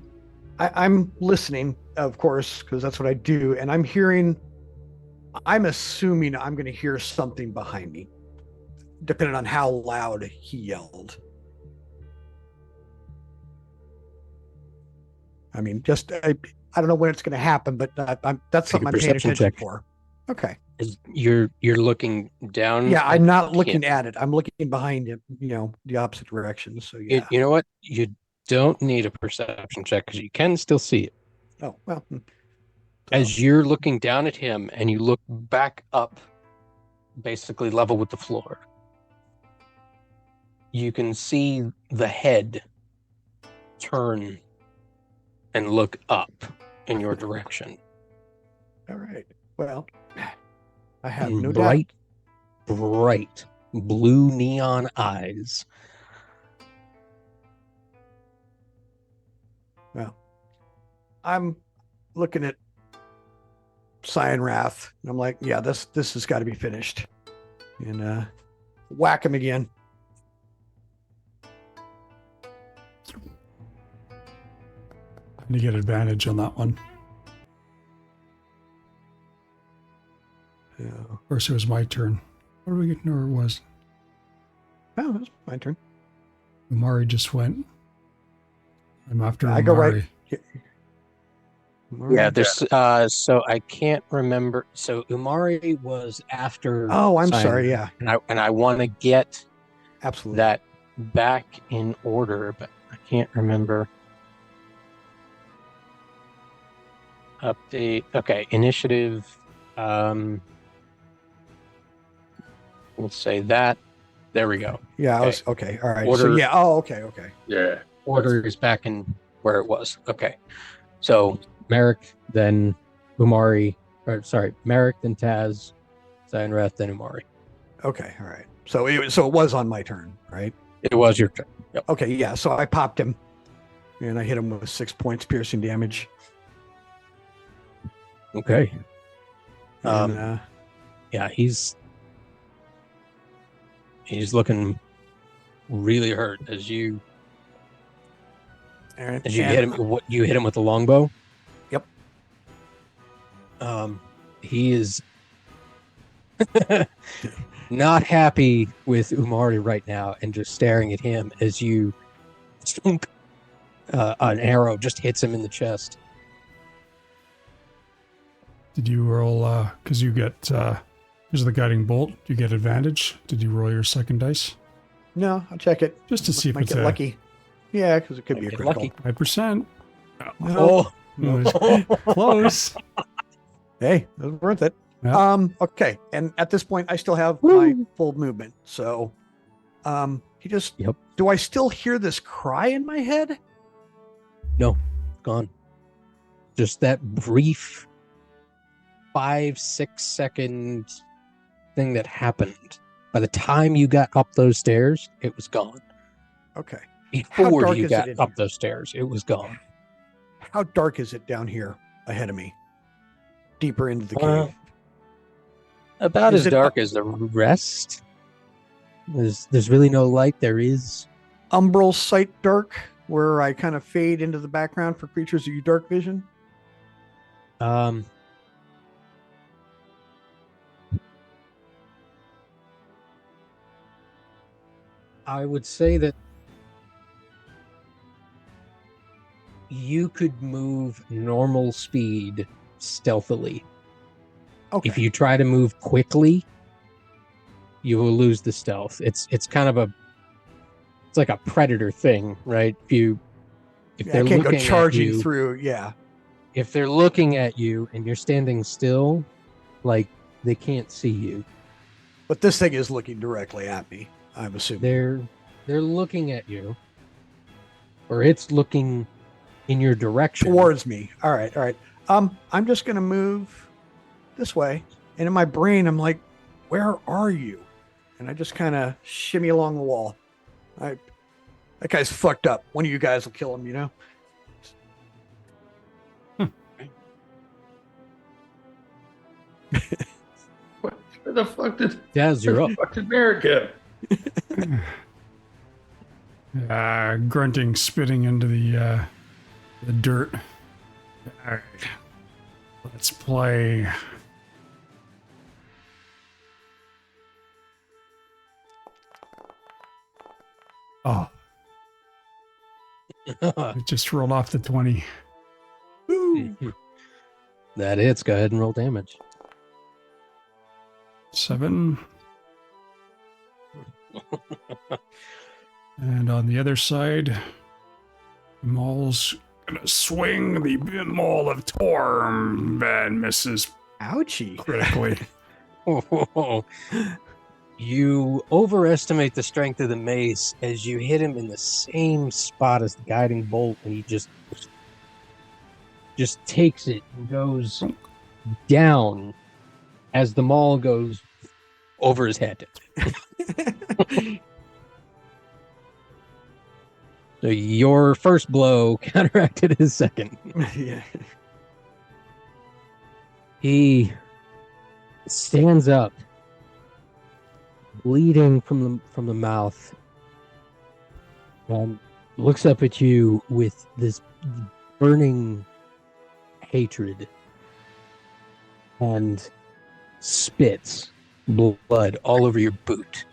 I'm listening, of course, because that's what I do, and I'm assuming I'm going to hear something behind me, depending on how loud he yelled. I mean, I don't know when it's going to happen, but that's something I'm paying perception attention check. for. Okay. you're looking down. Yeah, I'm not at looking him. at it. I'm looking behind him, the opposite direction. So yeah. You know what? You don't need a perception check because you can still see it. Oh, well. As you're looking down at him and you look back up, basically level with the floor, you can see the head turn and look up in your direction. All right. Well, I have no doubt. bright, bright blue neon eyes. Well, I'm looking at Cyan Wrath, and I'm like, yeah, this has got to be finished. And whack him again. And you get advantage on that one. Yeah. Of course, it was my turn. What did we get? No, it was. Oh, that's my turn. Umari just went. I'm after I Umari. go right. Yeah, there's so I can't remember. So Umari was after. Oh, I'm Cyan, sorry. Yeah, and I want to get absolutely. that back in order, but I can't remember. Update. Okay, initiative. We'll say that. There we go. Yeah, Okay. I was okay. All right. So Order- yeah. Oh, okay. Okay. Yeah. Order is back in where it was. Okay. So Merrick, then Umari, or sorry, Merrick, then Taz, Cyanrath, then Umari. Okay. All right. So it was on my turn, right? It was your turn. Yep. Okay. Yeah. So I popped him, and I hit him with 6 points piercing damage. Okay. And, Yeah, he's looking really hurt as you hit him. What you hit him with the longbow? Yep. He is not happy with Umari right now, and just staring at him as you, an arrow just hits him in the chest. Did you roll? Because you get here's the guiding bolt. You get advantage. Did you roll your second dice No, I'll check it. just to see if Might it's get a lucky. Yeah, because it could be a Get critical. lucky. 5%? No. No. Close. Hey, it was worth it. Yeah. Okay. And at this point, I still have my full movement. So, He just. Yep. Do I still hear this cry in my head? No, gone. Just that brief 5-6 second thing that happened. By the time you got up those stairs, it was gone. Okay. Before dark you is it got in up here? those stairs, it was gone. How dark is it down here ahead of me? Deeper into the Uh, cave. About Is as it dark as the rest. There's really no light. There is. Umbral sight dark, where I kind of fade into the background for creatures of your dark vision? Um, I would say that you could move normal speed stealthily. Okay. If you try to move quickly, you will lose the stealth. It's kind of it's like a predator thing, right? If Yeah, they're I can't go looking at charging you, through. Yeah. if they're looking at you and you're standing still, like they can't see you. But this thing is looking directly at me, I'm assuming. They're looking at you, or it's looking in your direction. Towards me. All right. All right. I'm just going to move this way. And in my brain, I'm like, where are you? And I just kind of shimmy along the wall. That guy's fucked up. One of you guys will kill him, you know? Where the fuck did Daz, you're up. fuck did Merrick go? Grunting, spitting into the dirt. All right, let's play. Oh, it just rolled off the 20. That hits. Go ahead and roll damage. 7. And on the other side, Maul's gonna swing the Maul of Torm and misses Ouchie. critically. You overestimate the strength of the mace as you hit him in the same spot as the guiding bolt, and he just takes it and goes down as the maul goes over his head. So your first blow counteracted his second. Yeah. He stands up, bleeding from the mouth, and looks up at you with this burning hatred and spits blood all over your boot.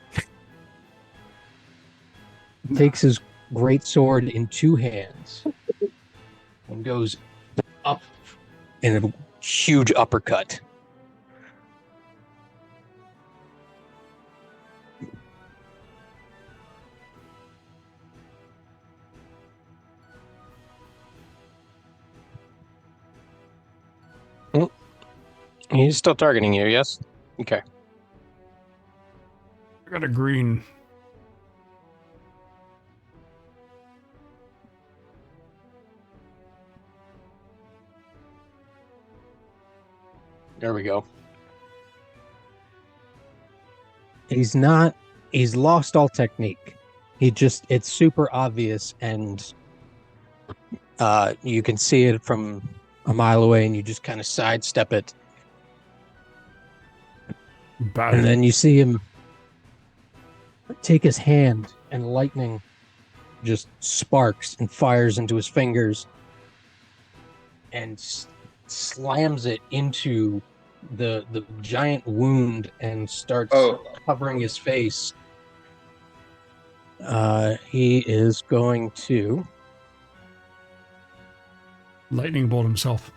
Takes his great sword in two hands and goes up in a huge uppercut. He's still targeting you, yes? Okay. I got a green. There we go. He's lost all technique. It's super obvious, and you can see it from a mile away, and you just kind of sidestep it. And then you see him take his hand, and lightning just sparks and fires into his fingers and slams it into the giant wound and starts covering his face. He is going to Lightning bolt himself.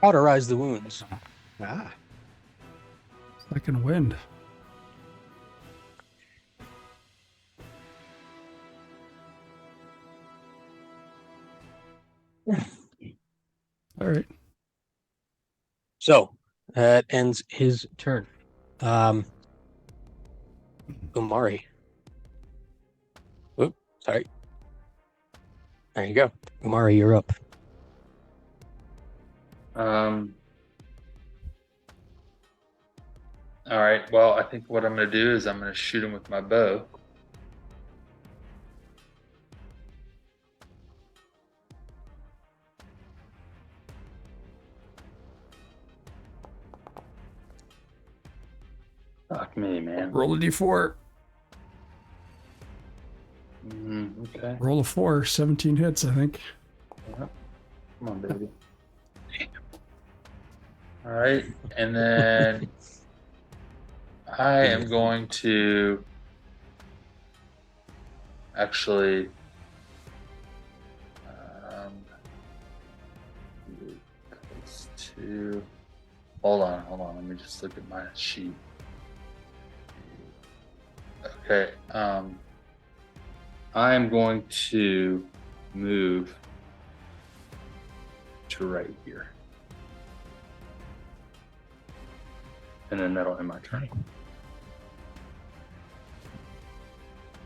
cauterize the wounds. Ah. Second wind. All right. So that ends his turn. Umari. Oop, sorry. There you go. Umari, you're up. All right. Well, I think what I'm going to do is I'm going to shoot him with my bow. Fuck me, man. Roll a d4. Okay. Roll a 4. 17 hits, I think. Yep. Come on, baby. All right. And then I am going to actually close to hold on, let me just look at my sheet. Okay, I am going to move to right here, and then that'll end my turn.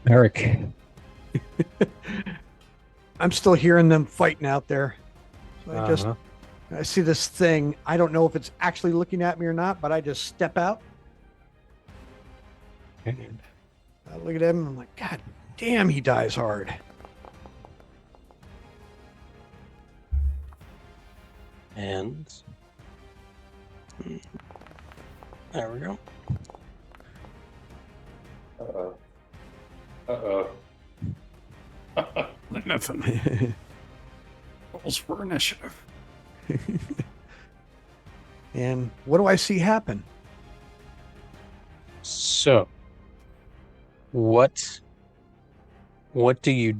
Merrick. I'm still hearing them fighting out there. So I see this thing. I don't know if it's actually looking at me or not, but I just step out. And I look at him and I'm like, God damn, he dies hard. And there we go. Nothing. Rolls for initiative. And what do I see happen? So, what do you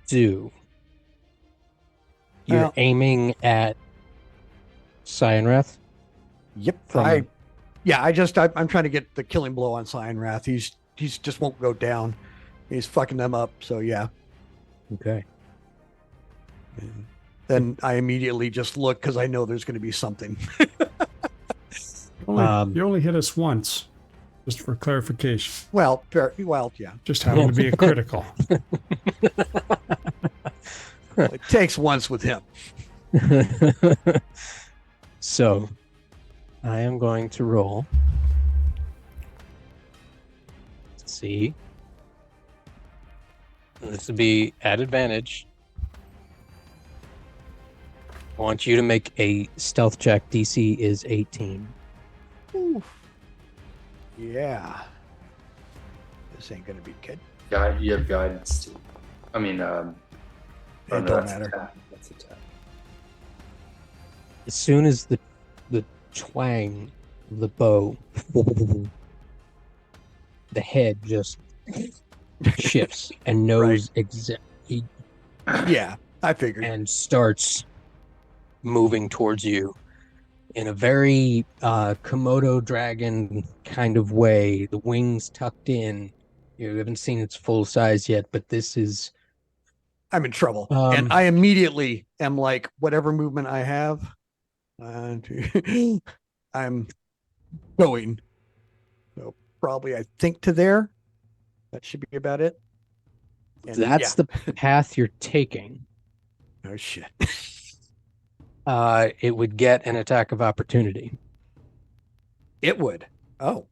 do? You're Well- aiming at Cyanrath? Yep. From- I'm trying to get the killing blow on Cyanrath. He's just won't go down. He's fucking them up. So yeah. Okay. And then I immediately just look because I know there's going to be something. You only hit us once, just for clarification. Well, yeah. Just happened to be a critical. It takes once with him. So, I am going to roll. Let's see. This will be at advantage. I want you to make a stealth check. DC is 18. Oof. Yeah. This ain't gonna be good. You have guidance too. I mean, It don't matter. Attack. That's attack. As soon as the twang of the bow, the head just shifts and knows exactly Yeah, I figured. and starts moving towards you in a very Komodo dragon kind of way. The wings tucked in. You haven't seen its full size yet, but this is I'm in trouble. And I immediately am like, whatever movement I have, I'm going. So probably I think to there. That should be about it. And that's the path you're taking. Oh shit. It would get an attack of opportunity It would. Oh.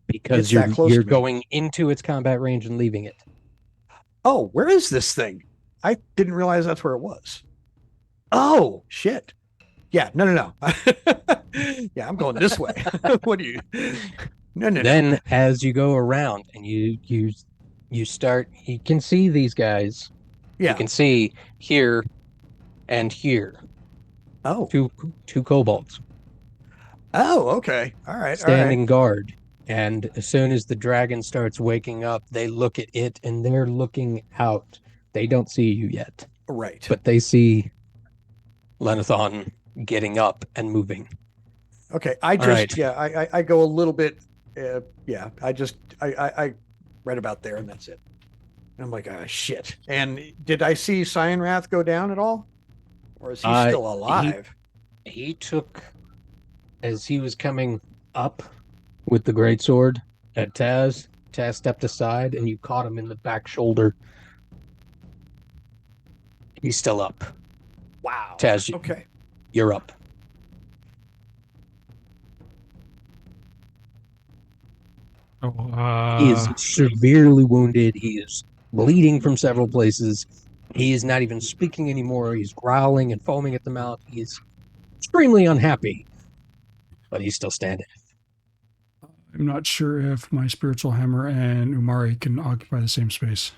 because It's that close you're to me. going into its combat range and leaving it. Oh, where is this thing? I didn't realize that's where it was. Oh, shit. Yeah, no. Yeah, I'm going this way. What do you? No. Then as you go around and you start, you can see these guys. Yeah. You can see here and here Oh. two kobolds Oh, okay. All right. standing guard. And as soon as the dragon starts waking up, they look at it and they're looking out. They don't see you yet, All right. Right. but they see Lenathon getting up and moving. Okay. I go a little bit. I right about there, and that's it. And I'm like, ah, shit. And did I see Cyanrath go down at all, or is he still alive? He took, as he was coming up with the greatsword at Taz Taz stepped aside, and you caught him in the back shoulder. He's still up. Wow. Taz, Okay. you're up. He is severely wounded. He is bleeding from several places. He is not even speaking anymore. He's growling and foaming at the mouth. He's extremely unhappy, but he's still standing. I'm not sure if my spiritual hammer and Umari can occupy the same space.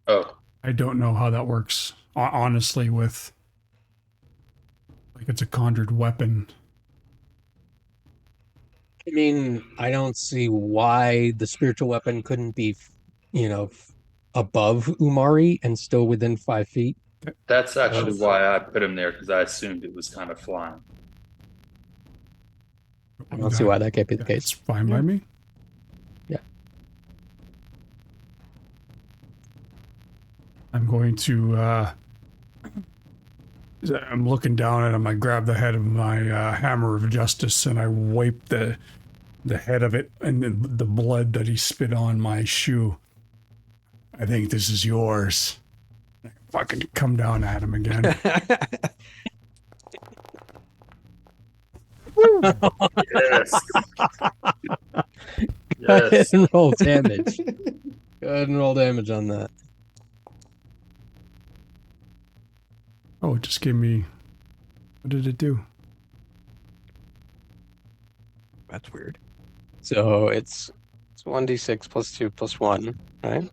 Oh, I don't know how that works. Honestly, with like it's a conjured weapon. I mean, I don't see why the spiritual weapon couldn't be, above Umari and still within 5 feet. that's actually why I put him there, because I assumed it was kind of flying. I don't see why that can't be the It's case. fine by me. Yeah. I'm going to, I'm looking down at him. I grab the head of my hammer of justice and I wipe the head of it and the blood that he spit on my shoe. I think this is yours. I fucking come down at him again. Yes. Go ahead Yes. and roll damage. Go ahead and roll damage on that. Oh, it just gave me... What did it do? That's weird. So it's 1d6 plus 2 plus 1, right?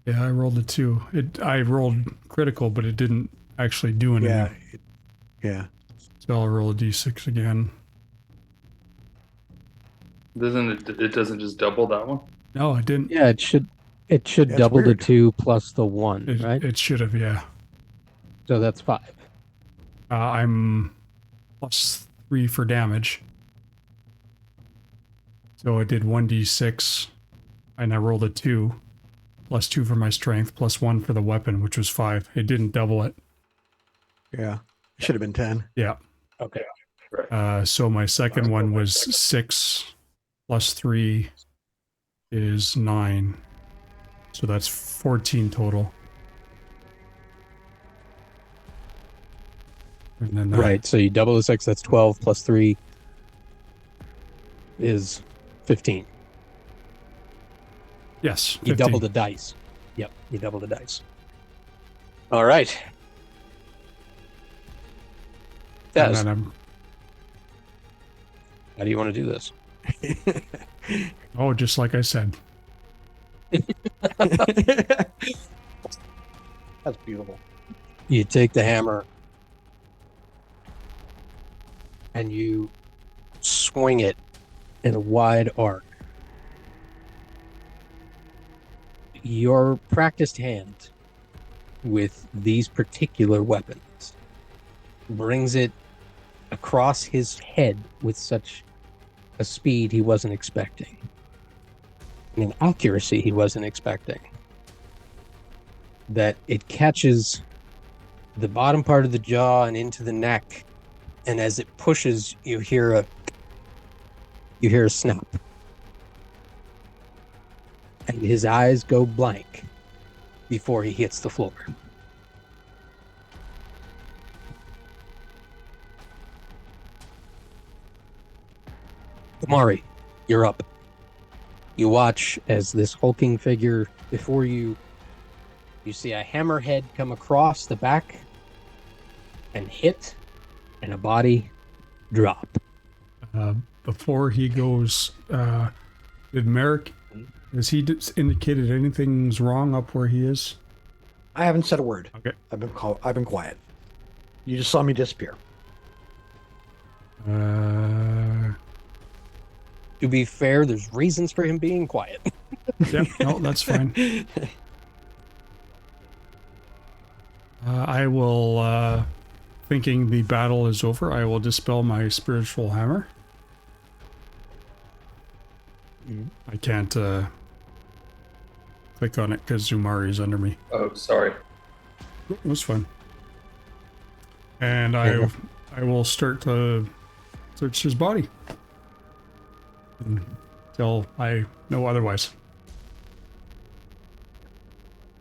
Yeah, I rolled a 2. I rolled critical, but it didn't actually do anything. Yeah. Yeah. So I'll roll a d6 again. It doesn't just double that one? No, it didn't. Yeah, it should That's double weird. the 2 plus the 1, right? It should have, yeah. So that's 5. I'm plus 3 for damage. So it did 1d6, and I rolled a 2, plus 2 for my strength, plus 1 for the weapon, which was 5. It didn't double it. Yeah. Should have been 10. Yeah. Okay. So my second one was 6, plus 3 is 9. So that's 14 total. And then that, Right, so you double the 6, that's 12, plus 3 is 15. yes, 15. You double the dice. Yep, you double the dice. All right. And Taz, then how do you want to do this? oh, just like I said. That's beautiful. You take the hammer and you swing it in a wide arc. Your practiced hand with these particular weapons brings it across his head with such a speed he wasn't expecting, and an accuracy he wasn't expecting, that it catches the bottom part of the jaw and into the neck, and as it pushes, you hear a snap, and his eyes go blank before he hits the floor. Amari, you're up. You watch as this hulking figure before you see a hammerhead come across the back and hit, and a body drop. Before he goes, did Merrick, has he indicated anything's wrong up where he is? I haven't said a word. Okay. I've been quiet. You just saw me disappear. To be fair, there's reasons for him being quiet. Yep, no, that's fine. I will, thinking the battle is over, I will dispel my spiritual hammer. I can't click on it because Zumari is under me. Oh, sorry. It was fun. And I will start to search his body until I know otherwise.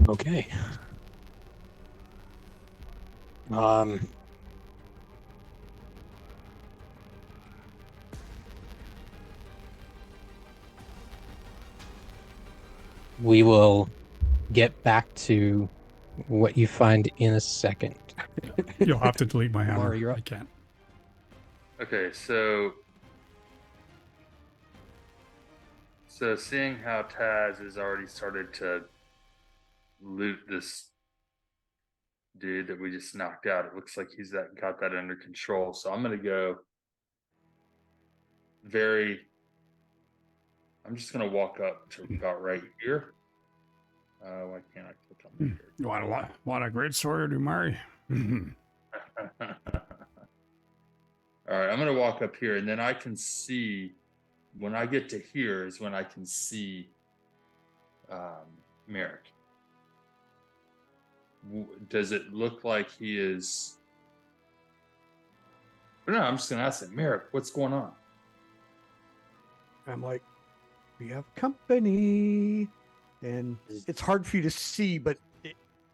Okay. We will get back to what you find in a second. You'll have to delete my hammer. Mari, you're up. I can't. Okay, so seeing how Taz has already started to loot this dude that we just knocked out, it looks like he's got that under control. So I'm gonna go I'm just gonna walk up to about right here. Why can't I click on the You want a great story, do Mari? All right, I'm gonna walk up here, and then I can see. When I get to here is when I can see Merrick. Does it look like he is? No, I'm just gonna ask him, Merrick, what's going on? I'm like, we have company. And it's hard for you to see, but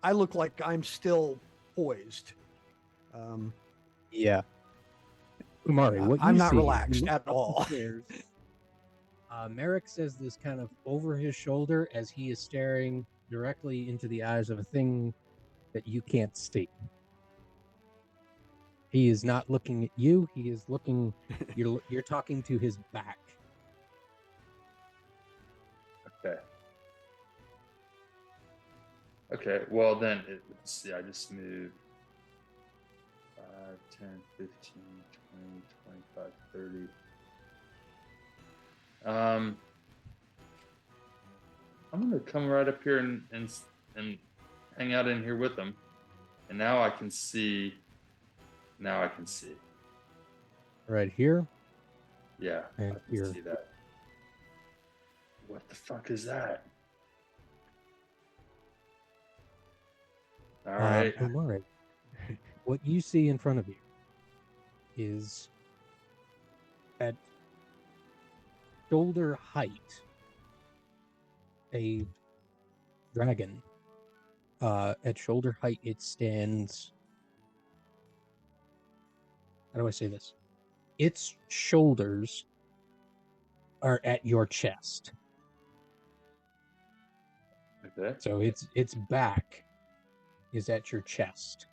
I look like I'm still poised. Yeah. Mari, what I'm you not see, relaxed you look at all. upstairs. Merrick says this kind of over his shoulder as he is staring directly into the eyes of a thing that you can't see. He is not looking at you. He is looking. You're talking to his back. Okay. Okay. Well, then let's see. I just moved 5, 10, 15, 20, 25, 30. I'm gonna come right up here and hang out in here with him. And now I can see. Now I can see. Right here. Yeah, And I can here. see that. What the fuck is that? All right. Mari, what you see in front of you is at shoulder height a dragon. At shoulder height, it stands. How do I say this? Its shoulders are at your chest. Okay. So its back is at your chest.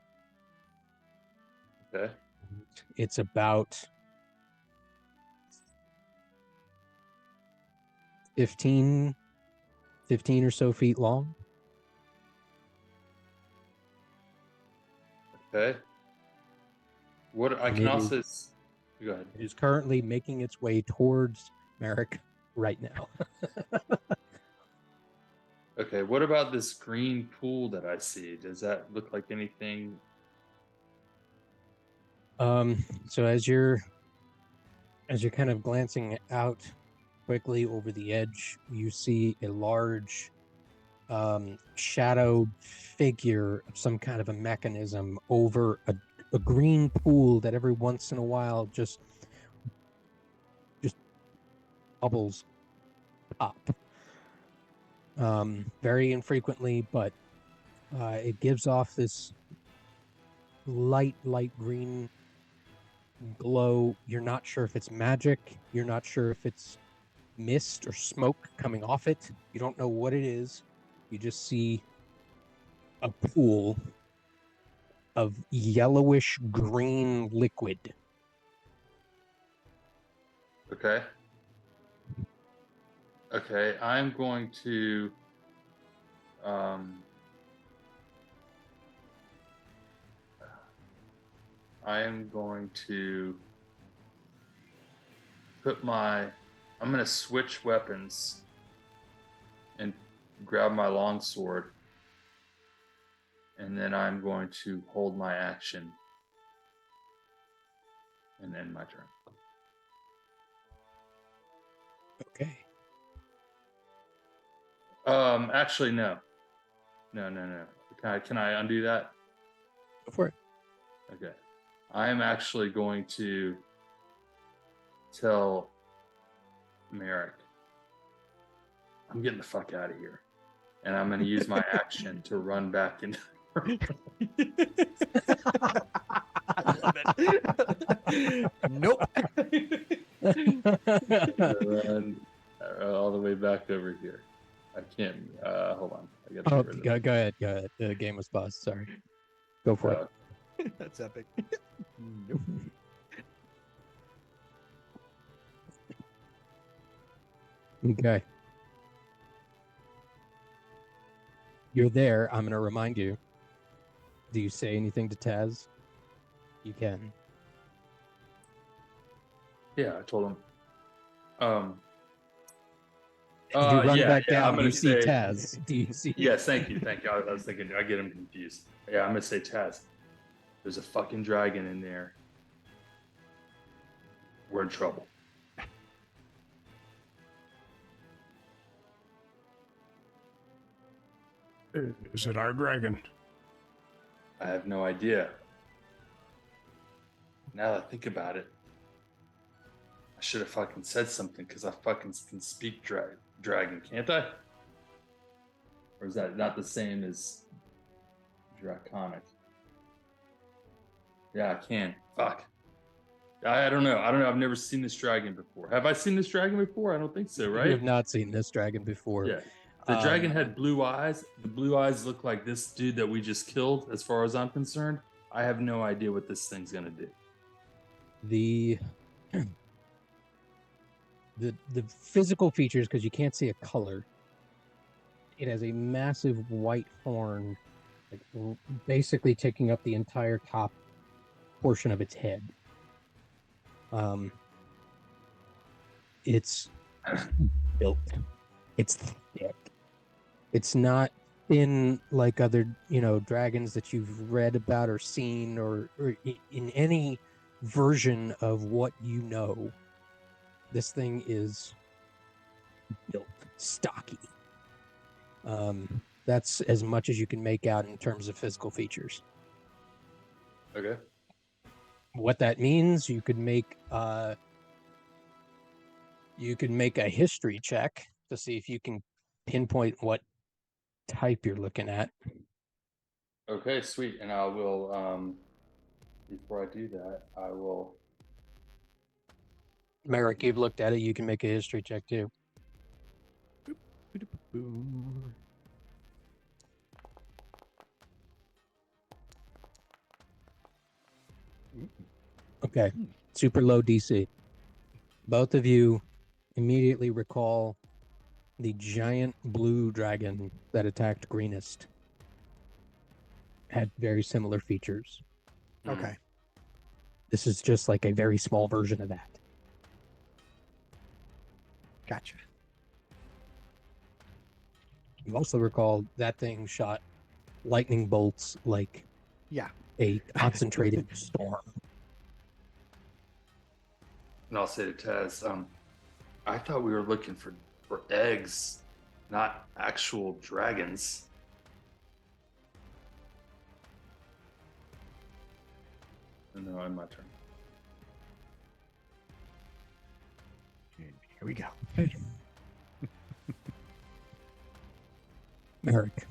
Okay. It's about 15 or so feet long. Okay. What I And can it also go ahead. It is currently making its way towards Merrick right now. Okay. What about this green pool that I see? Does that look like anything? So as you're kind of glancing out quickly over the edge, you see a large shadowed figure of some kind of a mechanism over a green pool that every once in a while just bubbles up. Very infrequently, but it gives off this light green glow. You're not sure if it's magic. You're not sure if it's mist or smoke coming off it. You don't know what it is. You just see a pool of yellowish green liquid. Okay. Okay. I'm going to I am going to I'm going to switch weapons and grab my longsword. And then I'm going to hold my action and end my turn. Okay. Actually, no. No. Can I undo that? Go for it. Okay. I am actually going to tell Merrick, I'm getting the fuck out of here. and I'm going to use my action to run back into. I love it. Nope. Run all the way back over here. I can't. Hold on. I got to Oh, get rid of go ahead. Go ahead. The game was paused. Sorry. Go for that. That's epic. Nope. it. Okay. You're there. I'm going to remind you. Do you say anything to Taz? You can. Yeah, I told him. You run Yeah, back I'm down. gonna You see say. Taz. Do you see? Yes, thank you. I was thinking, I get him confused. Yeah, I'm gonna say, Taz, there's a fucking dragon in there. We're in trouble. Is it our dragon? I have no idea. Now that I think about it, I should have fucking said something because I fucking can speak dragon, can't I? Or is that not the same as draconic? Yeah, I can. Fuck. I don't know. I've never seen this dragon before. Have I seen this dragon before? I don't think so, You right? have not seen this dragon before. Yeah. The dragon had blue eyes. The blue eyes look like this dude that we just killed, as far as I'm concerned. I have no idea what this thing's gonna do. The the physical features, because you can't see a color. It has a massive white horn, like basically taking up the entire top portion of its head. It's built. It's thick. It's not thin like other, dragons that you've read about or seen or in any version of what you know. This thing is built stocky. That's as much as you can make out in terms of physical features. Okay. What that means, you could make a history check to see if you can pinpoint what type you're looking at. Okay, sweet. And I will before I do that, I will Merrick, you've looked at it. You can make a history check too. Okay. Super low DC. Both of you immediately recall the giant blue dragon that attacked Greenest. Had very similar features. Okay. This is just like a very small version of that. Gotcha. You also recall that thing shot lightning bolts like Yeah. a concentrated storm. And I'll say to Taz, I thought we were looking for eggs, not actual dragons. And now my turn. Here we go. Merrick,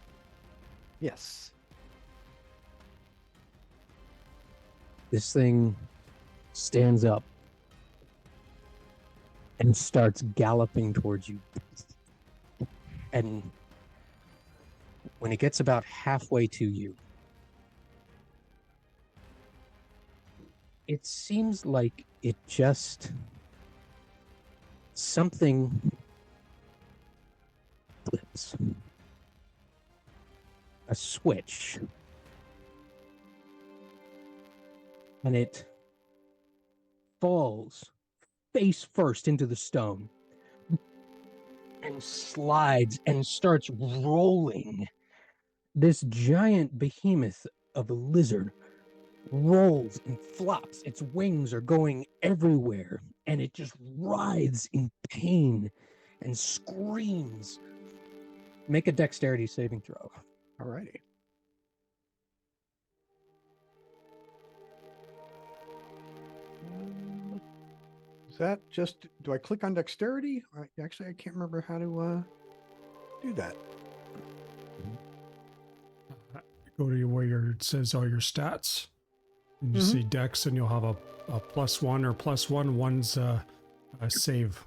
Yes. this thing stands up and starts galloping towards you. And when it gets about halfway to you, it seems like it just something flips. A switch. And it falls face first into the stone and slides and starts rolling. This giant behemoth of a lizard rolls and flops. Its wings are going everywhere, and it just writhes in pain and screams. Make a dexterity saving throw. Alrighty. Is that just, do I click on dexterity? Actually, I can't remember how to do that. go to where it says all your stats. And you see Dex, and you'll have a +1 or +1. One's a save.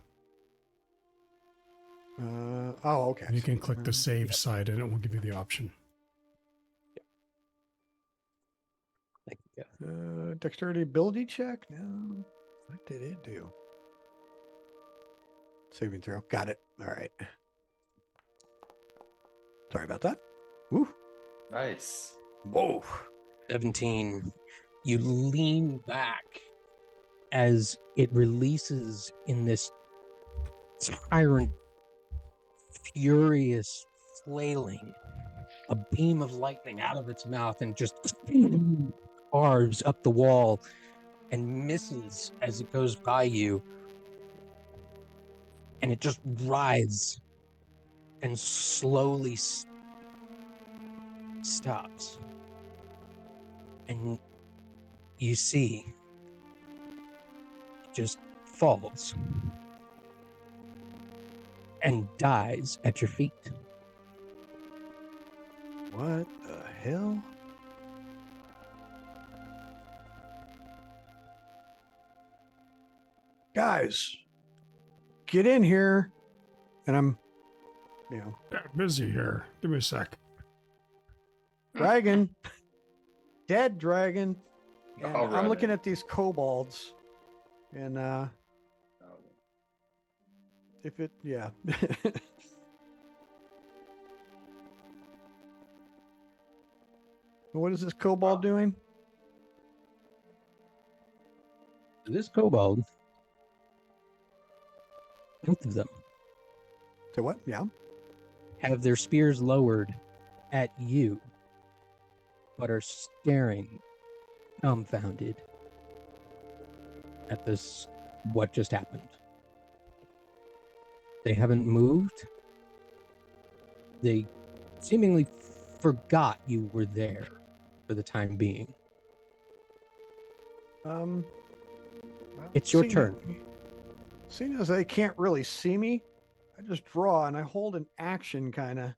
Oh, okay. And you can click the save side, and it will give you the option. Thank you. Dexterity ability check? No. What did it do? Saving throw. Got it. All right. Sorry about that. Woo. Nice. Whoa. 17. You lean back as it releases in this tyrant, furious flailing, a beam of lightning out of its mouth and just carves up the wall and misses as it goes by you. And it just writhes and slowly stops. And you see it just falls and dies at your feet. What the hell? Guys, get in here. And I'm, Yeah, busy here. Give me a sec. dragon, dead dragon. And I'll I'm run looking it. at these kobolds. And if it, yeah. What is this kobold doing? This kobold, both of them, So what? Yeah. have their spears lowered at you, but are staring, dumbfounded, at this, what just happened. They haven't moved. They seemingly forgot you were there for the time being. Well, It's your turn. Seeing as they can't really see me, I just draw and I hold an action kind of.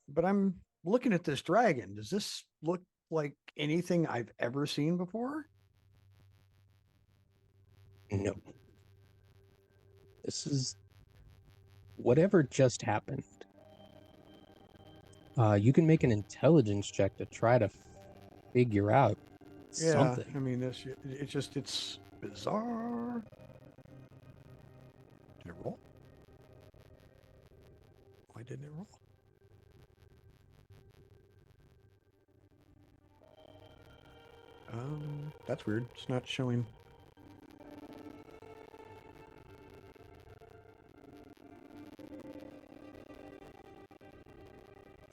But I'm looking at this dragon. Does this look like anything I've ever seen before? No. This is whatever just happened. You can make an intelligence check to try to figure out something. I mean, it's bizarre. Did it roll? Why didn't it roll? That's weird. It's not showing.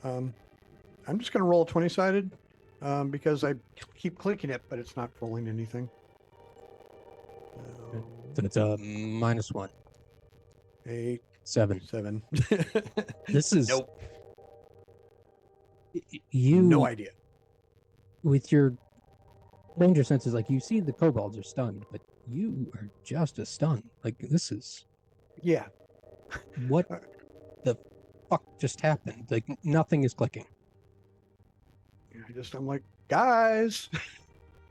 I'm just going to roll a 20-sided because I keep clicking it, but it's not rolling anything. So it's a -1. 8, 7. 7. This is Nope. You. No idea. With your ranger senses, like you see the kobolds are stunned, but you are just as stunned. Like this is Yeah. what the fuck just happened? Like nothing is clicking. I'm like, guys.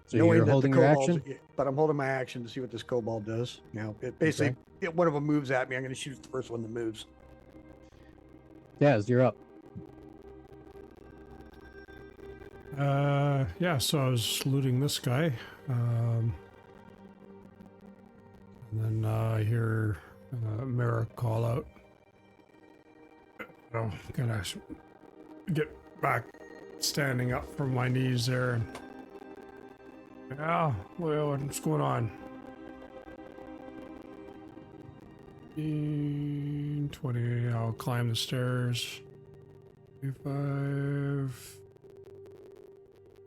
So Knowing you're that holding the your kobolds, action. but I'm holding my action to see what this kobold does. It basically, if one of them moves at me, I'm going to shoot the first one that moves. Yaz, you're up. Yeah, so I was looting this guy. And then I hear Merrick call out. I'm gonna get back standing up from my knees there. And, yeah, well, what's going on? 20, I'll climb the stairs. 25...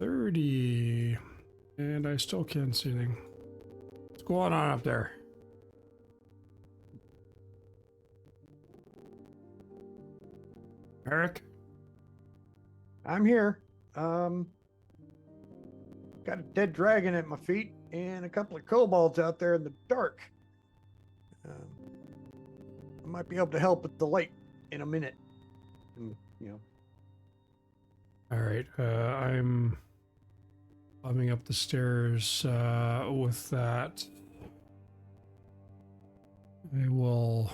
30, and I still can't see anything. What's going on up there? Merrick? I'm here. Got a dead dragon at my feet and a couple of kobolds out there in the dark. I might be able to help with the light in a minute. And, All right. I'm climbing up the stairs with that. I will.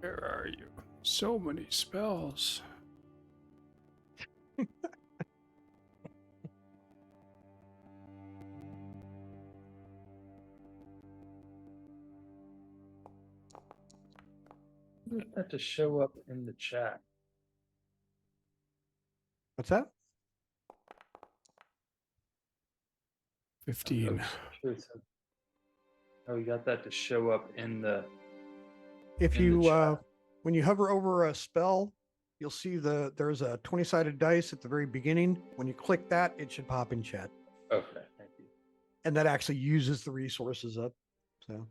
Where are you? So many spells. That to show up in the chat. What's that? 15. Oh, we got that to show up in the. If In the you chat. when you hover over a spell, you'll see there's a 20-sided dice at the very beginning. When you click that, it should pop in chat. Okay, thank you. And that actually uses the resources up. So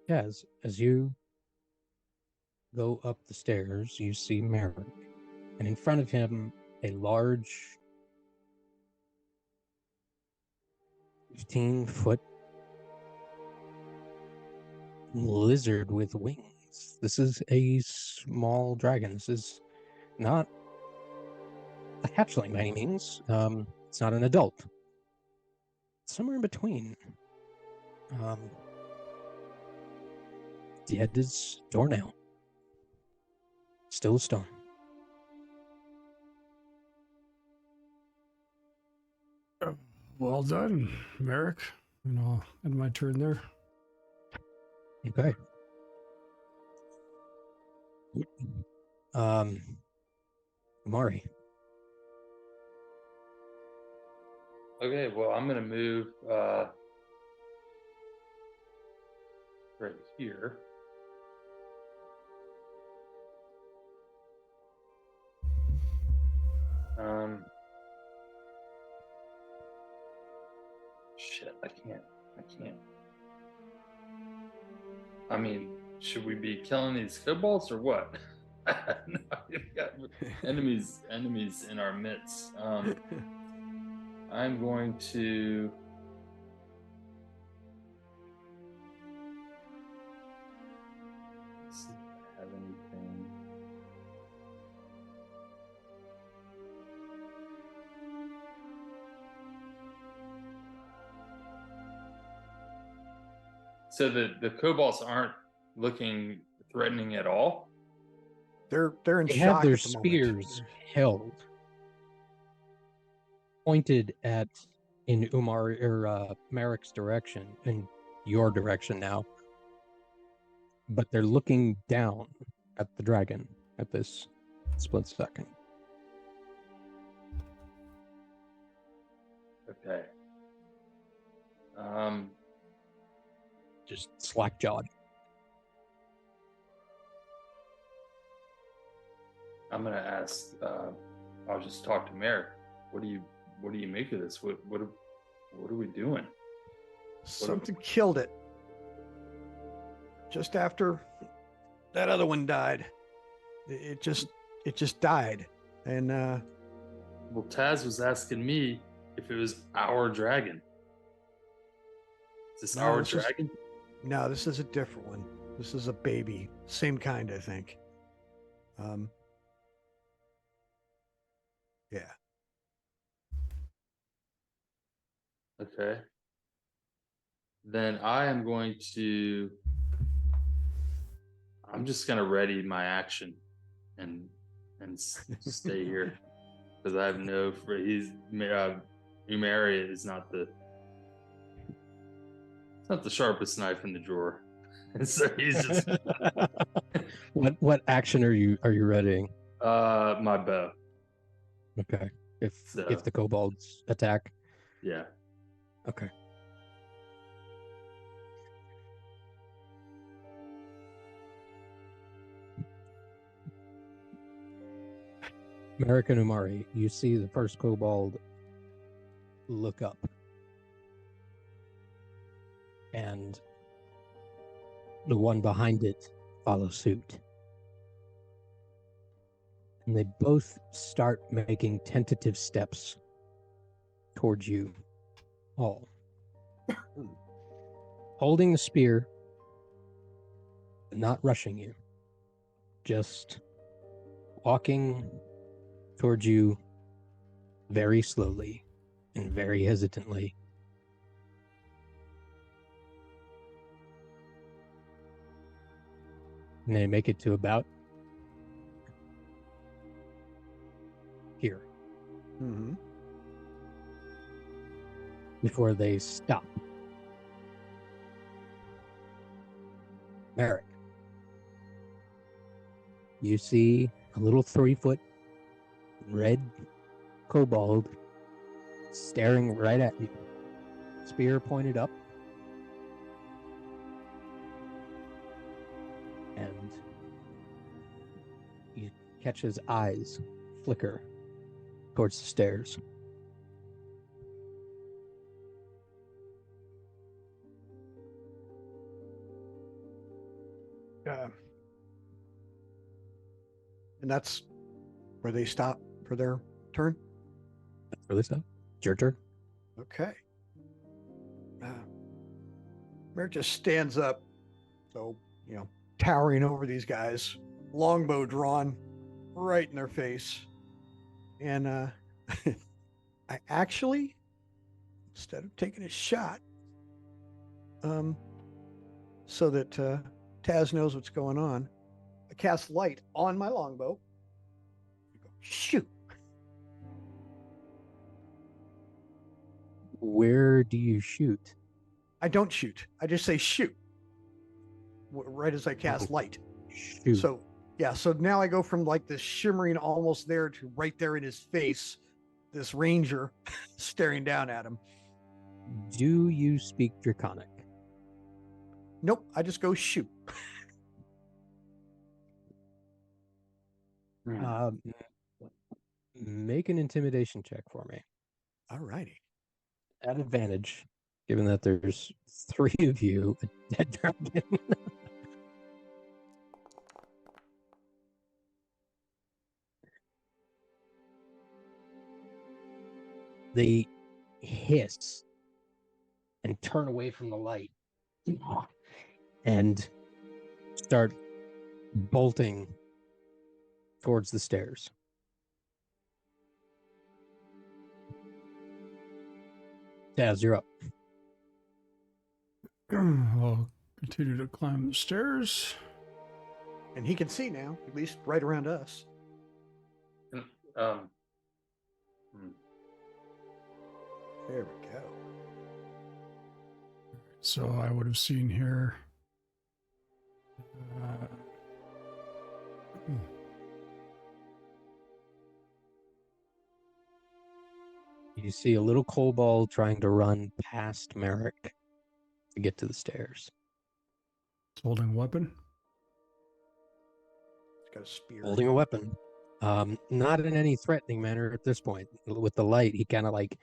Yeah, as you go up the stairs, you see Merrick, and in front of him, a large 15-foot lizard with wings. This is a small dragon. This is not a hatchling by any means. It's not an adult. Somewhere in between. The head is doornail. Still a stone. Well done, Merrick. And I'll end my turn there. Okay. Mari. Okay, well, I'm gonna move right here. Shit, I can't. I mean, should we be killing these kobolds or what? No, we've got enemies in our midst. I'm going to. Let's see if I have anything. So the kobolds aren't looking threatening at all. they're in They shock have their at the moment. spears held, pointed at in Merrick's direction, in your direction now. But they're looking down at the dragon at this split second. Okay. Just slack-jawed. I'm gonna ask. I'll just talk to Merrick. What do you make of this? What are we doing? Something killed it. Just after that other one died. It just died. And Well, Taz was asking me if it was our dragon. Is this our dragon? No, this is a different one. This is a baby. Same kind, I think. Yeah. Okay. Then I'm just gonna ready my action and stay here because I have no. Umari is not the. It's not the sharpest knife in the drawer, and so he's just. What action are you readying? My bow. Okay. If the kobolds attack. Yeah. Okay. Merrick and Umari, you see the first kobold look up. And the one behind it follows suit. And they both start making tentative steps towards you all. Holding the spear, but not rushing you. Just walking towards you very slowly and very hesitantly. And they make it to about here Mm-hmm. before they stop. Merrick, you see a little 3-foot red kobold staring right at you, spear pointed up, and you catch his eyes flicker towards the stairs. And that's where they stop for their turn. That's where they stop. It's your turn. Okay. Merrick just stands up, so, towering over these guys, longbow drawn right in their face. And I actually, instead of taking a shot, so that Taz knows what's going on, I cast light on my longbow. I go, shoot. Where do you shoot? I don't shoot. I just say shoot. Right as I cast light. Shoot. So, yeah. So now I go from like this shimmering almost there to right there in his face, this ranger staring down at him. Do you speak Draconic? Nope. I just go shoot. Make an intimidation check for me. All righty. At advantage, given that there's 3 of you, a dead dragon. They hiss and turn away from the light and start bolting towards the stairs. Taz, you're up. I'll continue to climb the stairs. And he can see now, at least right around us. Um, There we go. So I would have seen here. You see a little kobold trying to run past Merrick to get to the stairs. Holding a weapon. He's got a spear. Holding a weapon. Not in any threatening manner at this point. With the light, he kind of like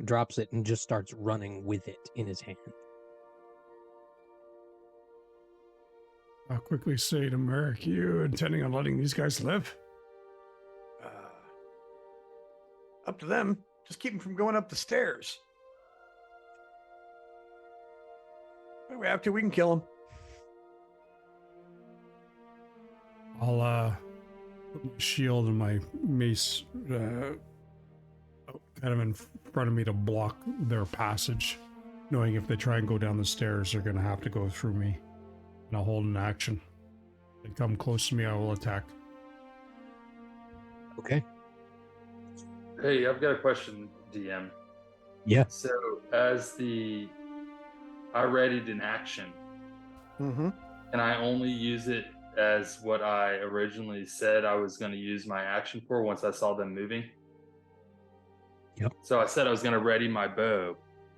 drops it and just starts running with it in his hand. I'll quickly say to Merrick, you intending on letting these guys live? Up to them. Just keep them from going up the stairs. If we have to, we can kill them. I'll put my shield and my mace kind of in front of me to block their passage, knowing if they try and go down the stairs, they're going to have to go through me. And I'll hold an action. If they come close to me, I will attack. Okay. hey, I've got a question, DM. Yeah. So, as I readied an action, Mm-hmm. and I only use it as what I originally said I was going to use my action for once I saw them moving. Yep. So I said I was going to ready my bow,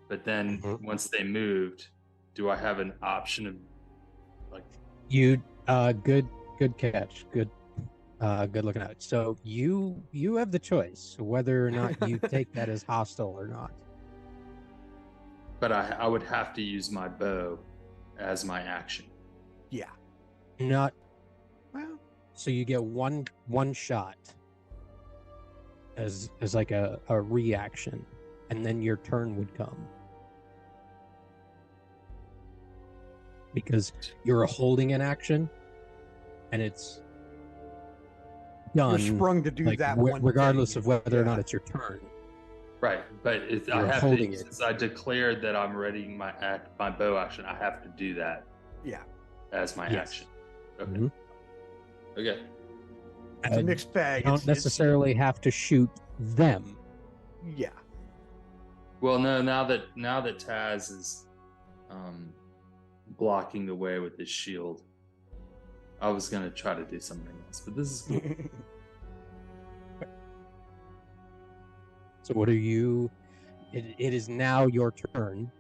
but then once they moved, do I have an option of like? You good catch. Good looking out. So you have the choice whether or not you take that as hostile or not. But I would have to use my bow as my action. Yeah. Not Well, so you get one shot as like a reaction, and then your turn would come. Because you're holding an action, and it's done. You're sprung to do like, that one regardless thing. of whether or Yeah. not it's your turn. Right, but I You're have holding to, it. since I declared that I'm ready my bow action, I have to do that Yeah. as my Yes. action. Okay. Mhm. Okay. It's a mixed bag. You don't It's- necessarily have to shoot them. yeah. Well, no, now that Taz is blocking the way with his shield, I was gonna try to do something else, but this is cool. So what are you? It is now your turn.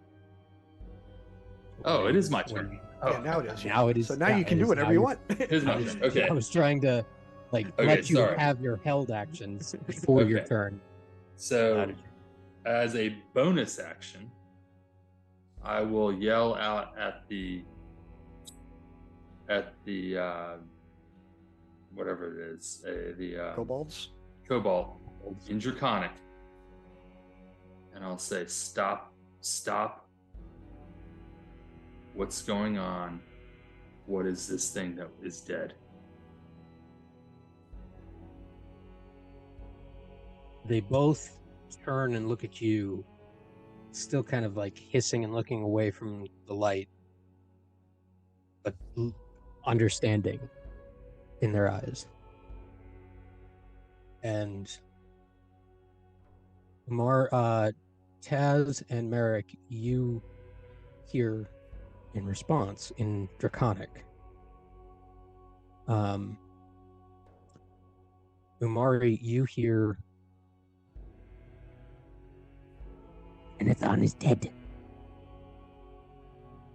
Oh, it is my What turn. are you- Yeah, now it is. Now it is. So now you can do it is whatever now you your- want. It is my turn. Okay. I was trying to let you sorry. have your held actions before your Okay. turn. So, as a bonus action, I will yell out at the whatever it is, the Kobolds. Cobalt in Draconic, and I'll say, "Stop! Stop! What's going on? What is this thing that is dead?" They both turn and look at you, still kind of like hissing and looking away from the light, but understanding in their eyes. And Taz and Merrick, you hear in response in Draconic. Umari, you hear, Anathan is dead.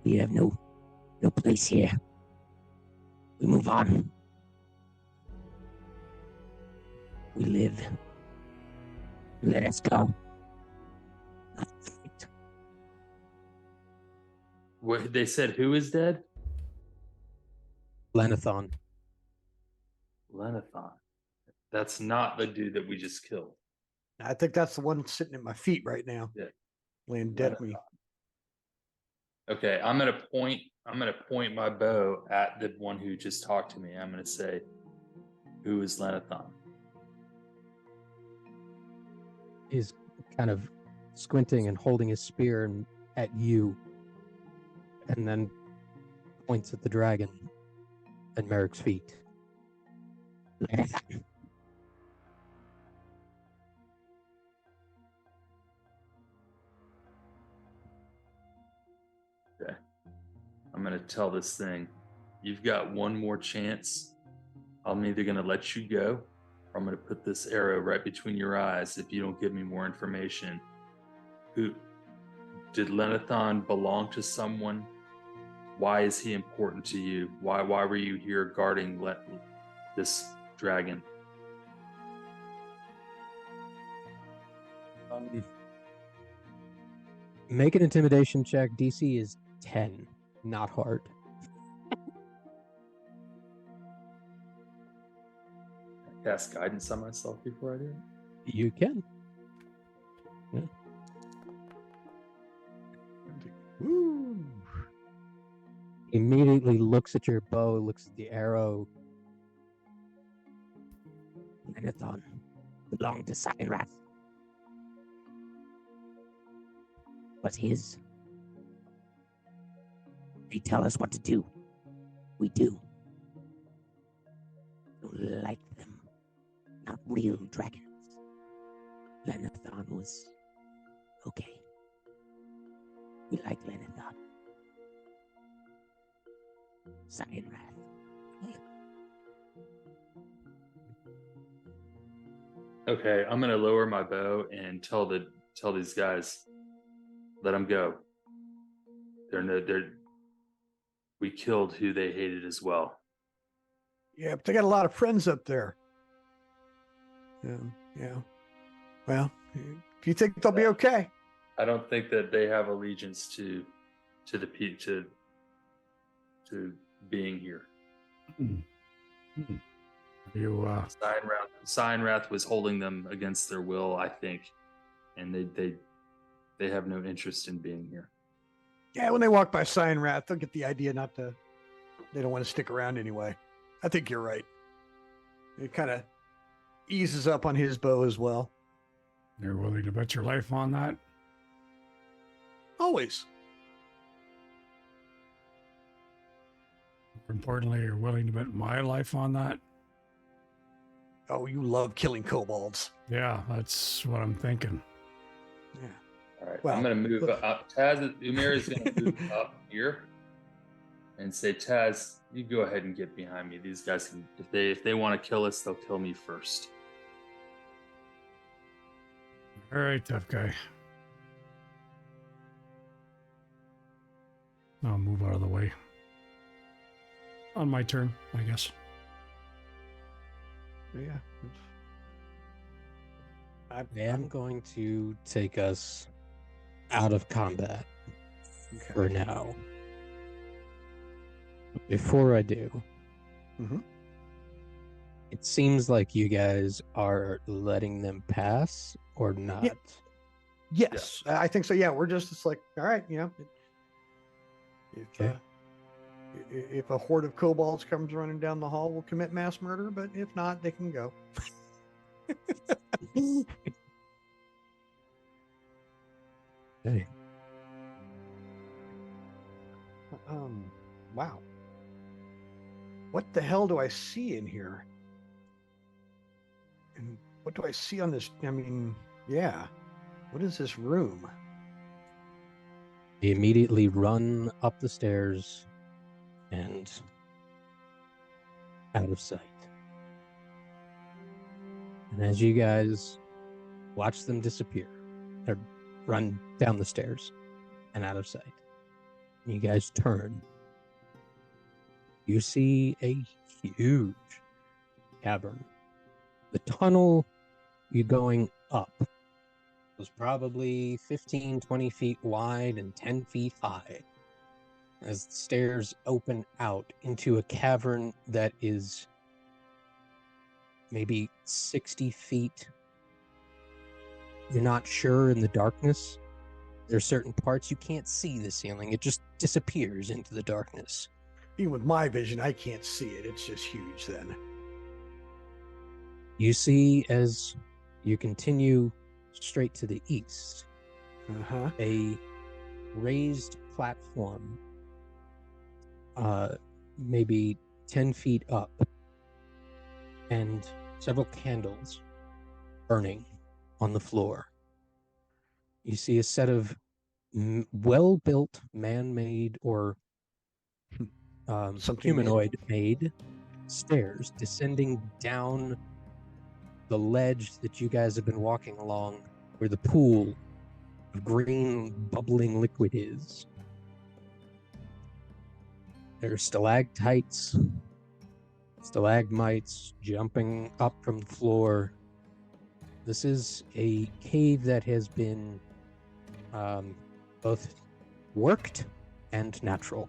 We have no place here. We move on. We live. Let us go. They said, "Who is dead?" Lenathon. Lenathon. That's not the dude that we just killed. I think that's the one sitting at my feet right now. Yeah. Laying dead at me. Okay, I'm gonna point my bow at the one who just talked to me. I'm gonna say, "Who is Lenathon?" Is kind of squinting and holding his spear at you, and then points at the dragon at Merrick's feet. Anathan. Okay. I'm gonna tell this thing, "You've got one more chance. I'm either gonna let you go, or I'm gonna put this arrow right between your eyes if you don't give me more information. Who did Lenathon belong to someone? Why is he important to you? Why were you here guarding this dragon?" Make an intimidation check. DC is 10, not hard. Cast guidance on myself before I do it. You can. Woo. Immediately looks at your bow, looks at the arrow. Anathan belonged to Cyanrath. Was his. They tell us what to do. We do. Don't like them. Not real dragons. Lenathon was okay. We like Lenathon. Cyanrath. Okay, I'm gonna lower my bow and tell these guys, let them go. We killed who they hated as well. Yeah, but they got a lot of friends up there. Yeah. Well, if you think they'll be okay. I don't think that they have allegiance to being here. I You, Cyanrath was holding them against their will, I think, and they have no interest in being here. Yeah, when they walk by Cyanrath, they'll get the idea they don't want to stick around anyway. I think you're right. It kind of eases up on his bow as well. you're willing to bet your life on that? Always. More importantly, you're willing to bet my life on that? Oh, you love killing kobolds. Yeah, that's what I'm thinking. Yeah. All right, Well, I'm going to move up. Umir is going to move up here and say, Taz, you go ahead and get behind me. These guys can, if they want to kill us, they'll kill me first. All right, tough guy. I'll move out of the way. On my turn, I guess. Yeah. I am going to take us out of combat for now. Before I do, it seems like you guys are letting them pass or not. Yeah. Yes, I think so. Yeah, we're just like, all right, if a horde of kobolds comes running down the hall, we'll commit mass murder. But if not, they can go. Okay. Wow. What the hell do I see in here? And what do I see on this? I mean, yeah. What is this room? You immediately run up the stairs and out of sight. And as you guys watch them disappear, or run down the stairs and out of sight, and you guys turn, you see a huge cavern. The tunnel you're going up was probably 15, 20 feet wide and 10 feet high, as the stairs open out into a cavern that is maybe 60 feet. You're not sure in the darkness. There are certain parts you can't see the ceiling. It just disappears into the darkness. Even with my vision, I can't see it. It's just huge then. You see, as you continue straight to the east, a raised platform, maybe 10 feet up, and several candles burning on the floor. You see a set of well-built, man-made or humanoid-made stairs descending down the ledge that you guys have been walking along, where the pool of green, bubbling liquid is. There are stalactites, stalagmites jumping up from the floor. This is a cave that has been both worked and natural.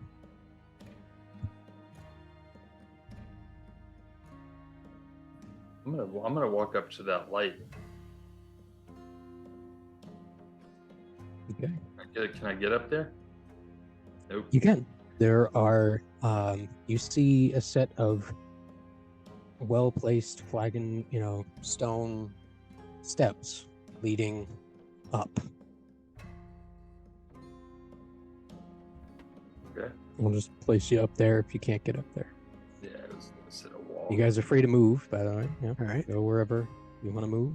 I'm gonna walk up to that light. Okay. Can I get up there? Nope. You can. There are, you see a set of well-placed flagon, stone steps leading up. Okay. We'll just place you up there if you can't get up there. Yeah, it was gonna sit a wall. You guys are free to move, by the way. Yeah. All right. Go wherever you want to move.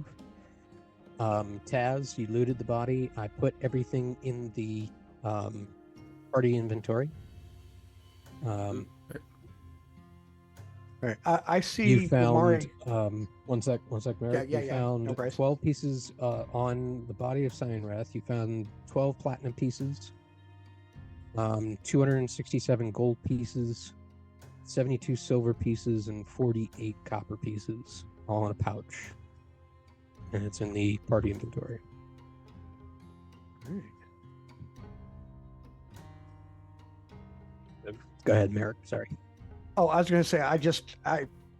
Taz, you looted the body. I put everything in the party inventory. All right. I see. You found Mari. one sec, Merrick. Yeah. You found No, Bryce. 12 pieces on the body of Cyanrath. You found 12 platinum pieces, 267 gold pieces, 72 silver pieces, and 48 copper pieces, all in a pouch. And it's in the party inventory. All right. Go ahead, Merrick. Sorry. Oh, I was going to say,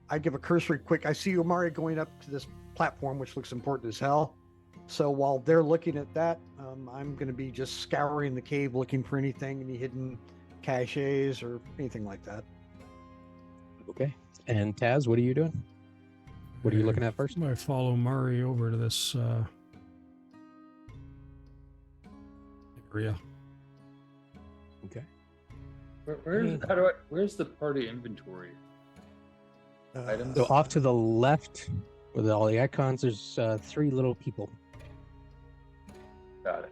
I give a cursory quick. I see Omari going up to this platform, which looks important as hell. So while they're looking at that, I'm going to be just scouring the cave, looking for anything, any hidden caches or anything like that. Okay. And Taz, what are you doing? What are you looking at first? I follow Murray over to this area. Okay. Where's the party inventory? Items? So off to the left, with all the icons, there's 3 little people. Got it.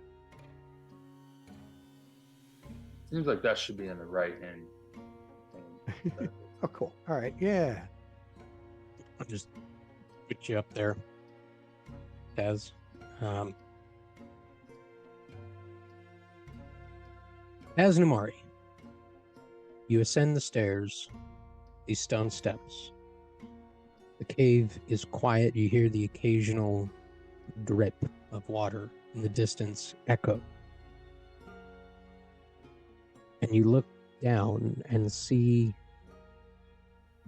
Seems like that should be on the right hand. Oh, cool. All right. Yeah. I'll just put you up there, Taz. As Namari, you ascend the stairs, these stone steps. The cave is quiet. You hear the occasional drip of water in the distance echo. And you look down and see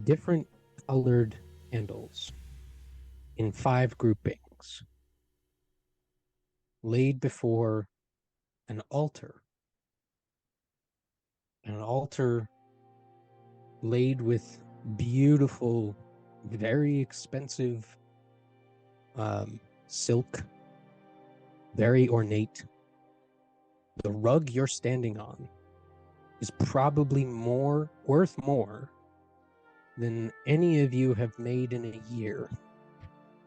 different colored candles in 5 groupings laid before an altar. An altar laid with beautiful, very expensive silk, very ornate. The rug you're standing on is probably worth more than any of you have made in a year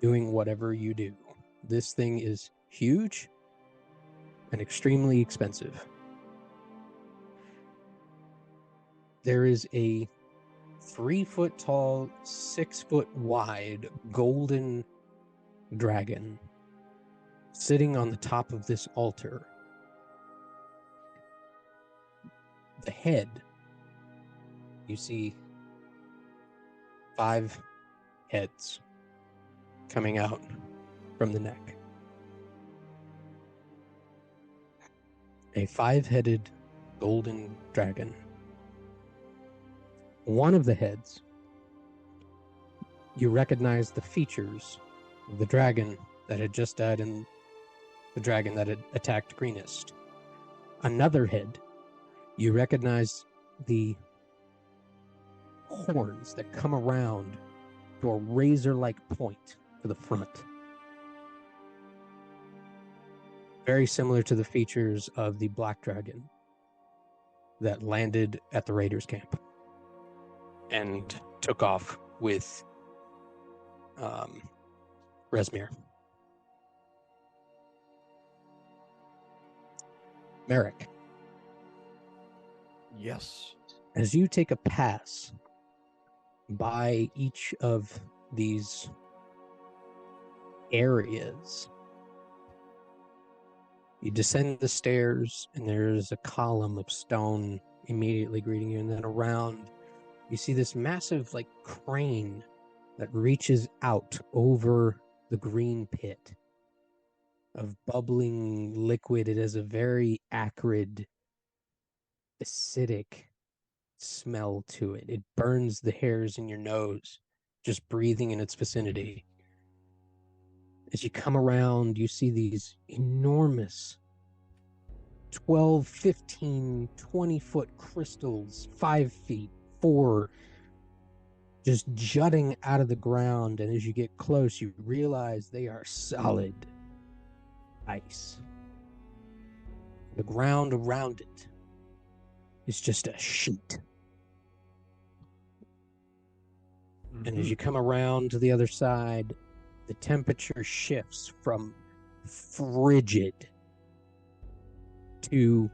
doing whatever you do. This thing is huge and extremely expensive. There is a 3-foot tall, 6-foot wide golden dragon sitting on the top of this altar. The head, you see 5 heads coming out from the neck. A 5-headed golden dragon. One of the heads, you recognize the features of the dragon that had just died and the dragon that had attacked Greenest. Another head, you recognize the horns that come around to a razor-like point to the front. Very similar to the features of the black dragon that landed at the Raiders camp and took off with Resmir. Merrick, Yes. as you take a pass by each of these areas, you descend the stairs and there's a column of stone immediately greeting you, and then around you see this massive crane that reaches out over the green pit of bubbling liquid. It has a very acrid, acidic smell to it. It burns the hairs in your nose just breathing in its vicinity. As you come around, you see these enormous 12, 15, 20-foot crystals, 5 feet, 4, just jutting out of the ground. And as you get close, you realize they are solid ice. The ground around it is just a sheet. And as you come around to the other side, the temperature shifts from frigid to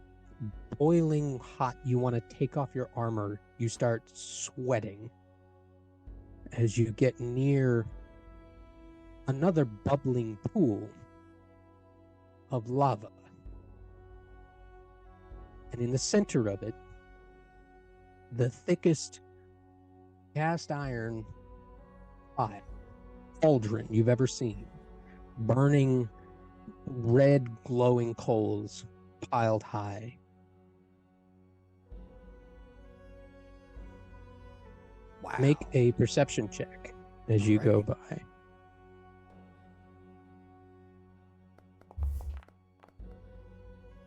boiling hot. You want to take off your armor. You start sweating as you get near another bubbling pool of lava. And in the center of it, the thickest cast iron cauldron you've ever seen. Burning red glowing coals piled high. Wow. Make a perception check as you go Alrighty. by.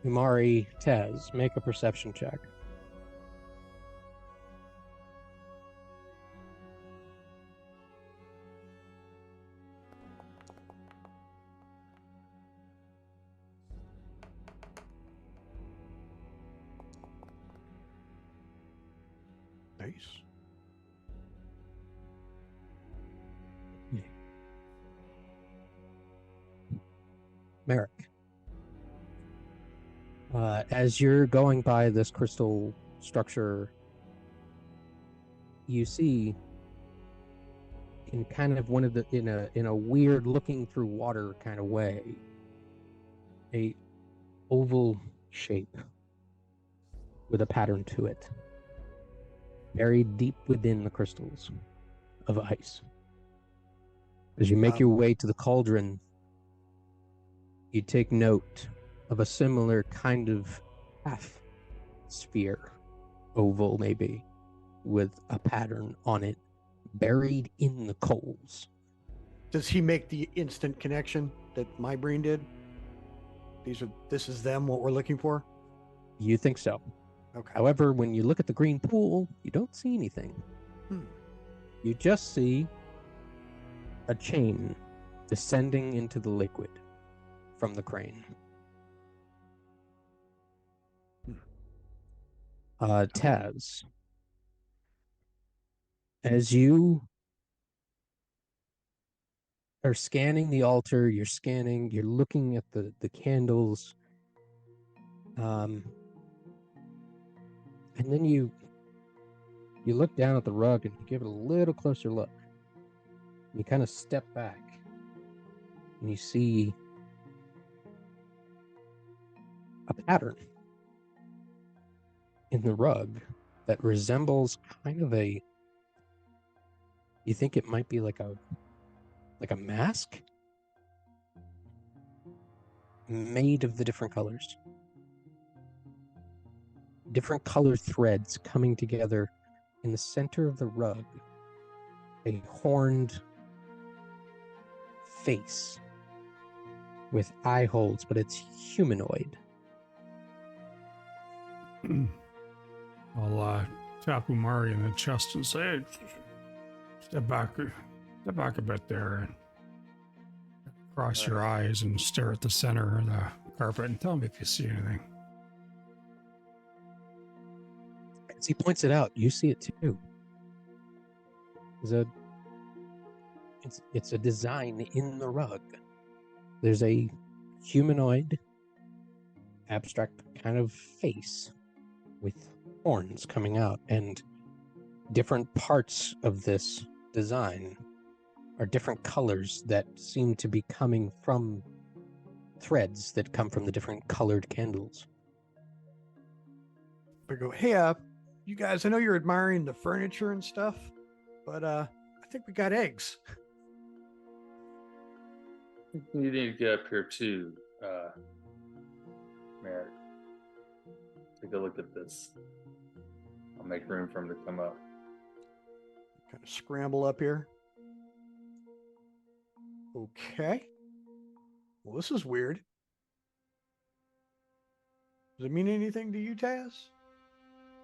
Umari, Tez, make a perception check. Nice. Merrick. As you're going by this crystal structure, you see in kind of one of the in a weird looking through water kind of way, a oval shape with a pattern to it, buried deep within the crystals of ice. As you make your way to the cauldron, you take note of a similar kind of half sphere, oval maybe, with a pattern on it, buried in the coals. Does he make the instant connection that my brain did? This is them, what we're looking for? You think so. Okay. However, when you look at the green pool, you don't see anything. You just see a chain descending into the liquid from the crane. Taz, as you are scanning the altar, you're looking at the candles, and then you look down at the rug and you give it a little closer look. You kind of step back and you see a pattern in the rug that resembles kind of you think it might be like a mask made of the different colors. Different colored threads coming together in the center of the rug. A horned face with eye holes, but it's humanoid. I'll tap Umari in the chest and say, step back a bit there and cross your eyes and stare at the center of the carpet and tell me if you see anything. As he points it out, you see it too. It's a design in the rug. There's a humanoid, abstract kind of face with horns coming out, and different parts of this design are different colors that seem to be coming from threads that come from the different colored candles. I go, hey, you guys, I know you're admiring the furniture and stuff, but I think we got eggs. You need to get up here too, Merrick. Take a look at this. I'll make room for him to come up. Kind of scramble up here. Okay. Well, this is weird. Does it mean anything to you, Taz?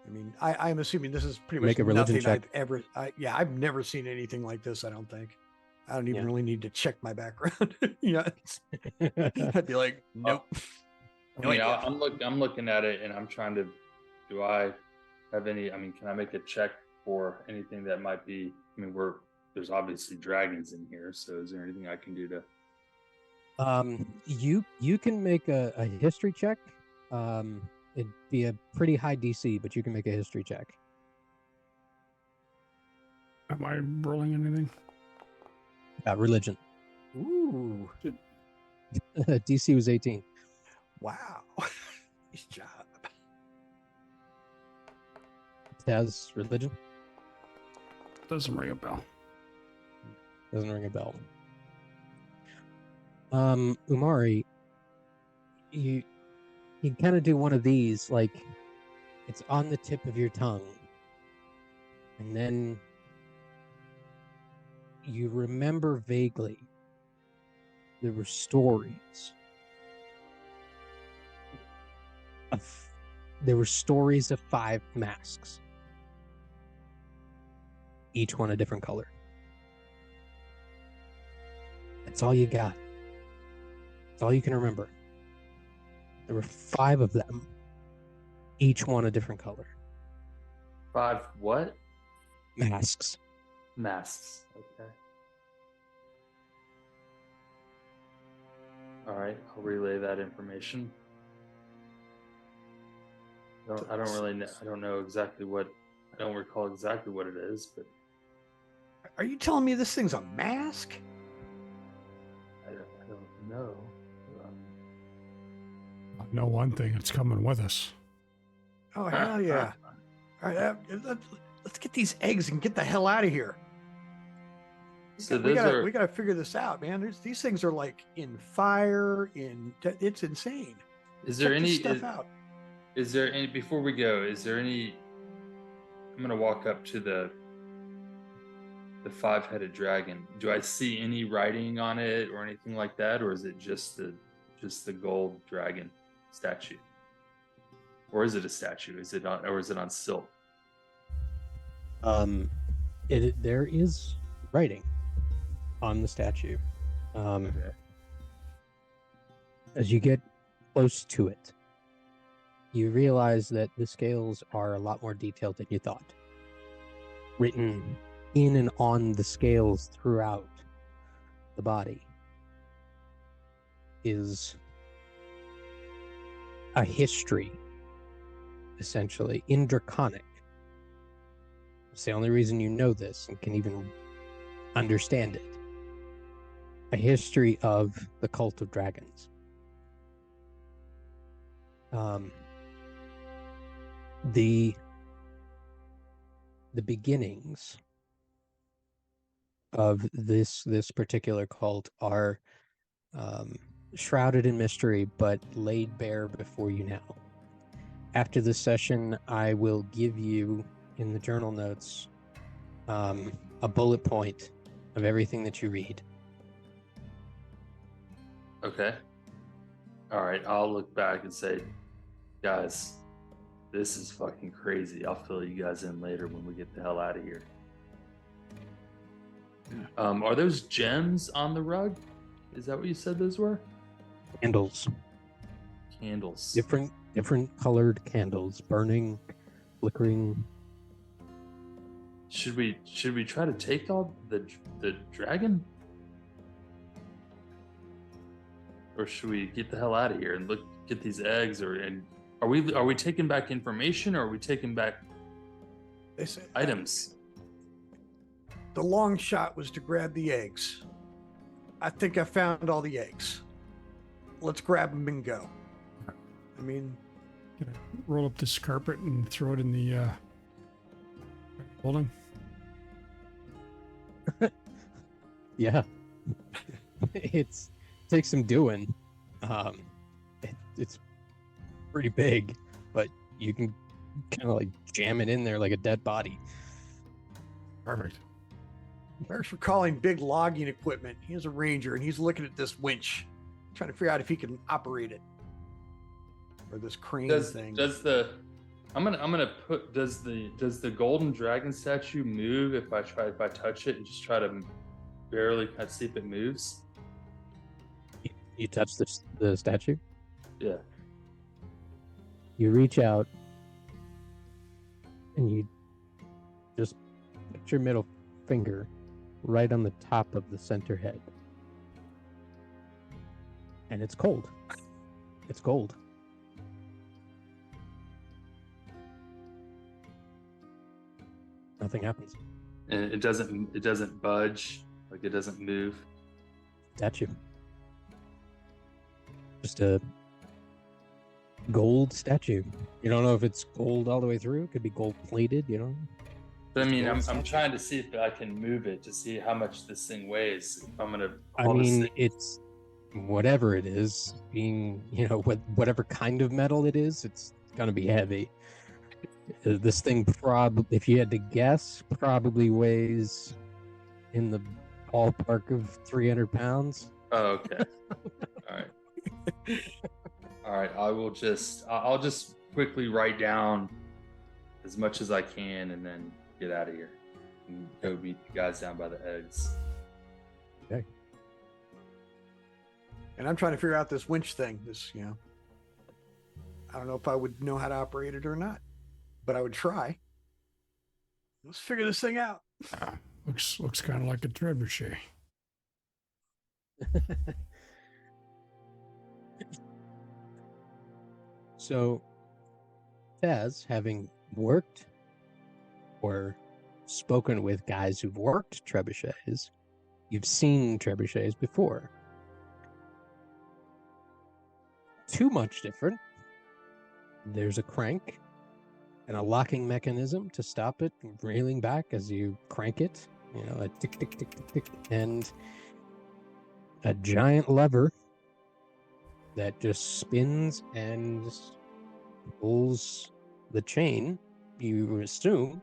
I mean, I'm assuming this is pretty Make much a religion nothing check. I've ever. I've never seen anything like this. I don't think. I don't even really need to check my background. I'd be like, nope. I mean, I'm looking at it and I'm trying to. Do I have any? I mean, can I make a check for anything that might be? I mean, there's obviously dragons in here, so is there anything I can do to? You can make a history check. It'd be a pretty high DC, but you can make a history check. Am I rolling anything? Religion. Ooh. DC was 18. Wow. Nice job. Taz, religion? Doesn't ring a bell. Doesn't ring a bell. Umari, you kind of do one of these, like it's on the tip of your tongue, and then you remember vaguely there were stories of 5 masks, each one a different color. That's all you got. That's all you can remember. There were 5 of them, each one a different color. 5 what? Masks. Masks. Okay. All right, I'll relay that information. I don't really know. I don't know exactly what. I don't recall exactly what it is, but Are you telling me this thing's a mask? I don't know. I know one thing, it's coming with us. Oh, hell yeah. All right, let's get these eggs and get the hell out of here. So we those are. gotta figure this out, man. These things are like in fire. It's insane. Is there Check any this stuff out? Is there any before we go? Is there any? I'm gonna walk up to the 5-headed dragon. Do I see any writing on it or anything like that, or is it just the gold dragon statue? Or is it a statue? Is it on silk? There is writing on the statue. Okay. As you get close to it, you realize that the scales are a lot more detailed than you thought. Written in and on the scales throughout the body is a history, essentially, in Draconic. It's the only reason you know this and can even understand it. A history of the cult of dragons. The beginnings of this particular cult are shrouded in mystery, but laid bare before you now. After this session, I will give you in the journal notes a bullet point of everything that you read. Okay. All right. I'll look back and say, guys, this is fucking crazy. I'll fill you guys in later when we get the hell out of here. Are those gems on the rug? Is that what you said those were? Candles. Candles. Different colored candles, burning, flickering. Should we try to take all the dragon? Or should we get the hell out of here and get these eggs? Are we taking back information, or are we taking back They said items? the long shot was to grab the eggs. I think I found all the eggs. Let's grab them and go. I mean, Gonna roll up this carpet and throw it in the building. Yeah. It takes some doing. It's pretty big, but you can kind of like jam it in there like a dead body. Perfect. Merrick's recalling big logging equipment. He is a ranger, and he's looking at this winch, trying to figure out if he can operate it. Or this crane thing. Does the golden dragon statue move if I touch it and just try to barely kind of see if it moves? You touch the statue? Yeah. You reach out and you just put your middle finger right on the top of the center head. And it's cold. It's gold. Nothing happens. And it doesn't budge, like it doesn't move. Statue. Just a gold statue. You don't know if it's gold all the way through. It could be gold plated, you know. But I mean, I'm trying to see if I can move it to see how much this thing weighs. If I'm gonna. It's whatever it is, being, you know, whatever kind of metal it is, it's gonna be heavy. This thing probably, if you had to guess, probably weighs in the ballpark of 300 pounds. Oh, okay. All right. All right. I'll just quickly write down as much as I can and then get out of here and go meet the guys down by the eggs. Okay. And I'm trying to figure out this winch thing. I don't know if I would know how to operate it or not, but I would try. Let's figure this thing out. Looks kind of like a trebuchet. So, Taz, having worked or spoken with guys who've worked trebuchets, you've seen trebuchets before. Too much different. There's a crank and a locking mechanism to stop it from reeling back as you crank it. You know, a tick, tick, tick, tick, tick, and a giant lever that just spins and pulls the chain, you assume,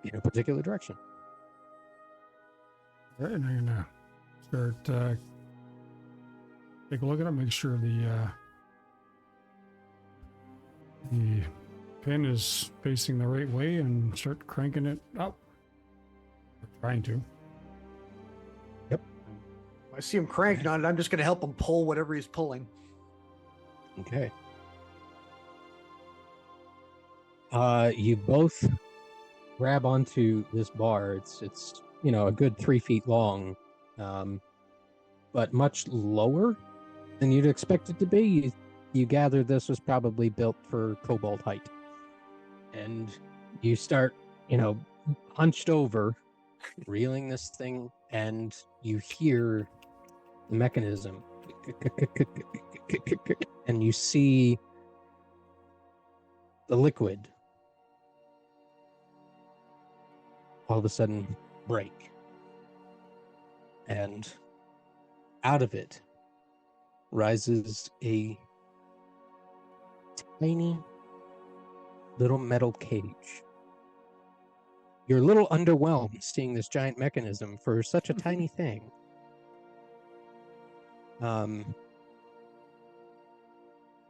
in a particular direction. All right, I'm gonna start take a look at it, make sure the pin is facing the right way, and start cranking it up. Or trying to. I see him cranking on it. I'm just going to help him pull whatever he's pulling. Okay. You both grab onto this bar. It's a good 3 feet long, but much lower than you'd expect it to be. You gather this was probably built for kobold height, and you start, hunched over, reeling this thing, and you hear the mechanism, and you see the liquid all of a sudden break, and out of it rises a tiny little metal cage. You're a little underwhelmed seeing this giant mechanism for such a tiny thing. But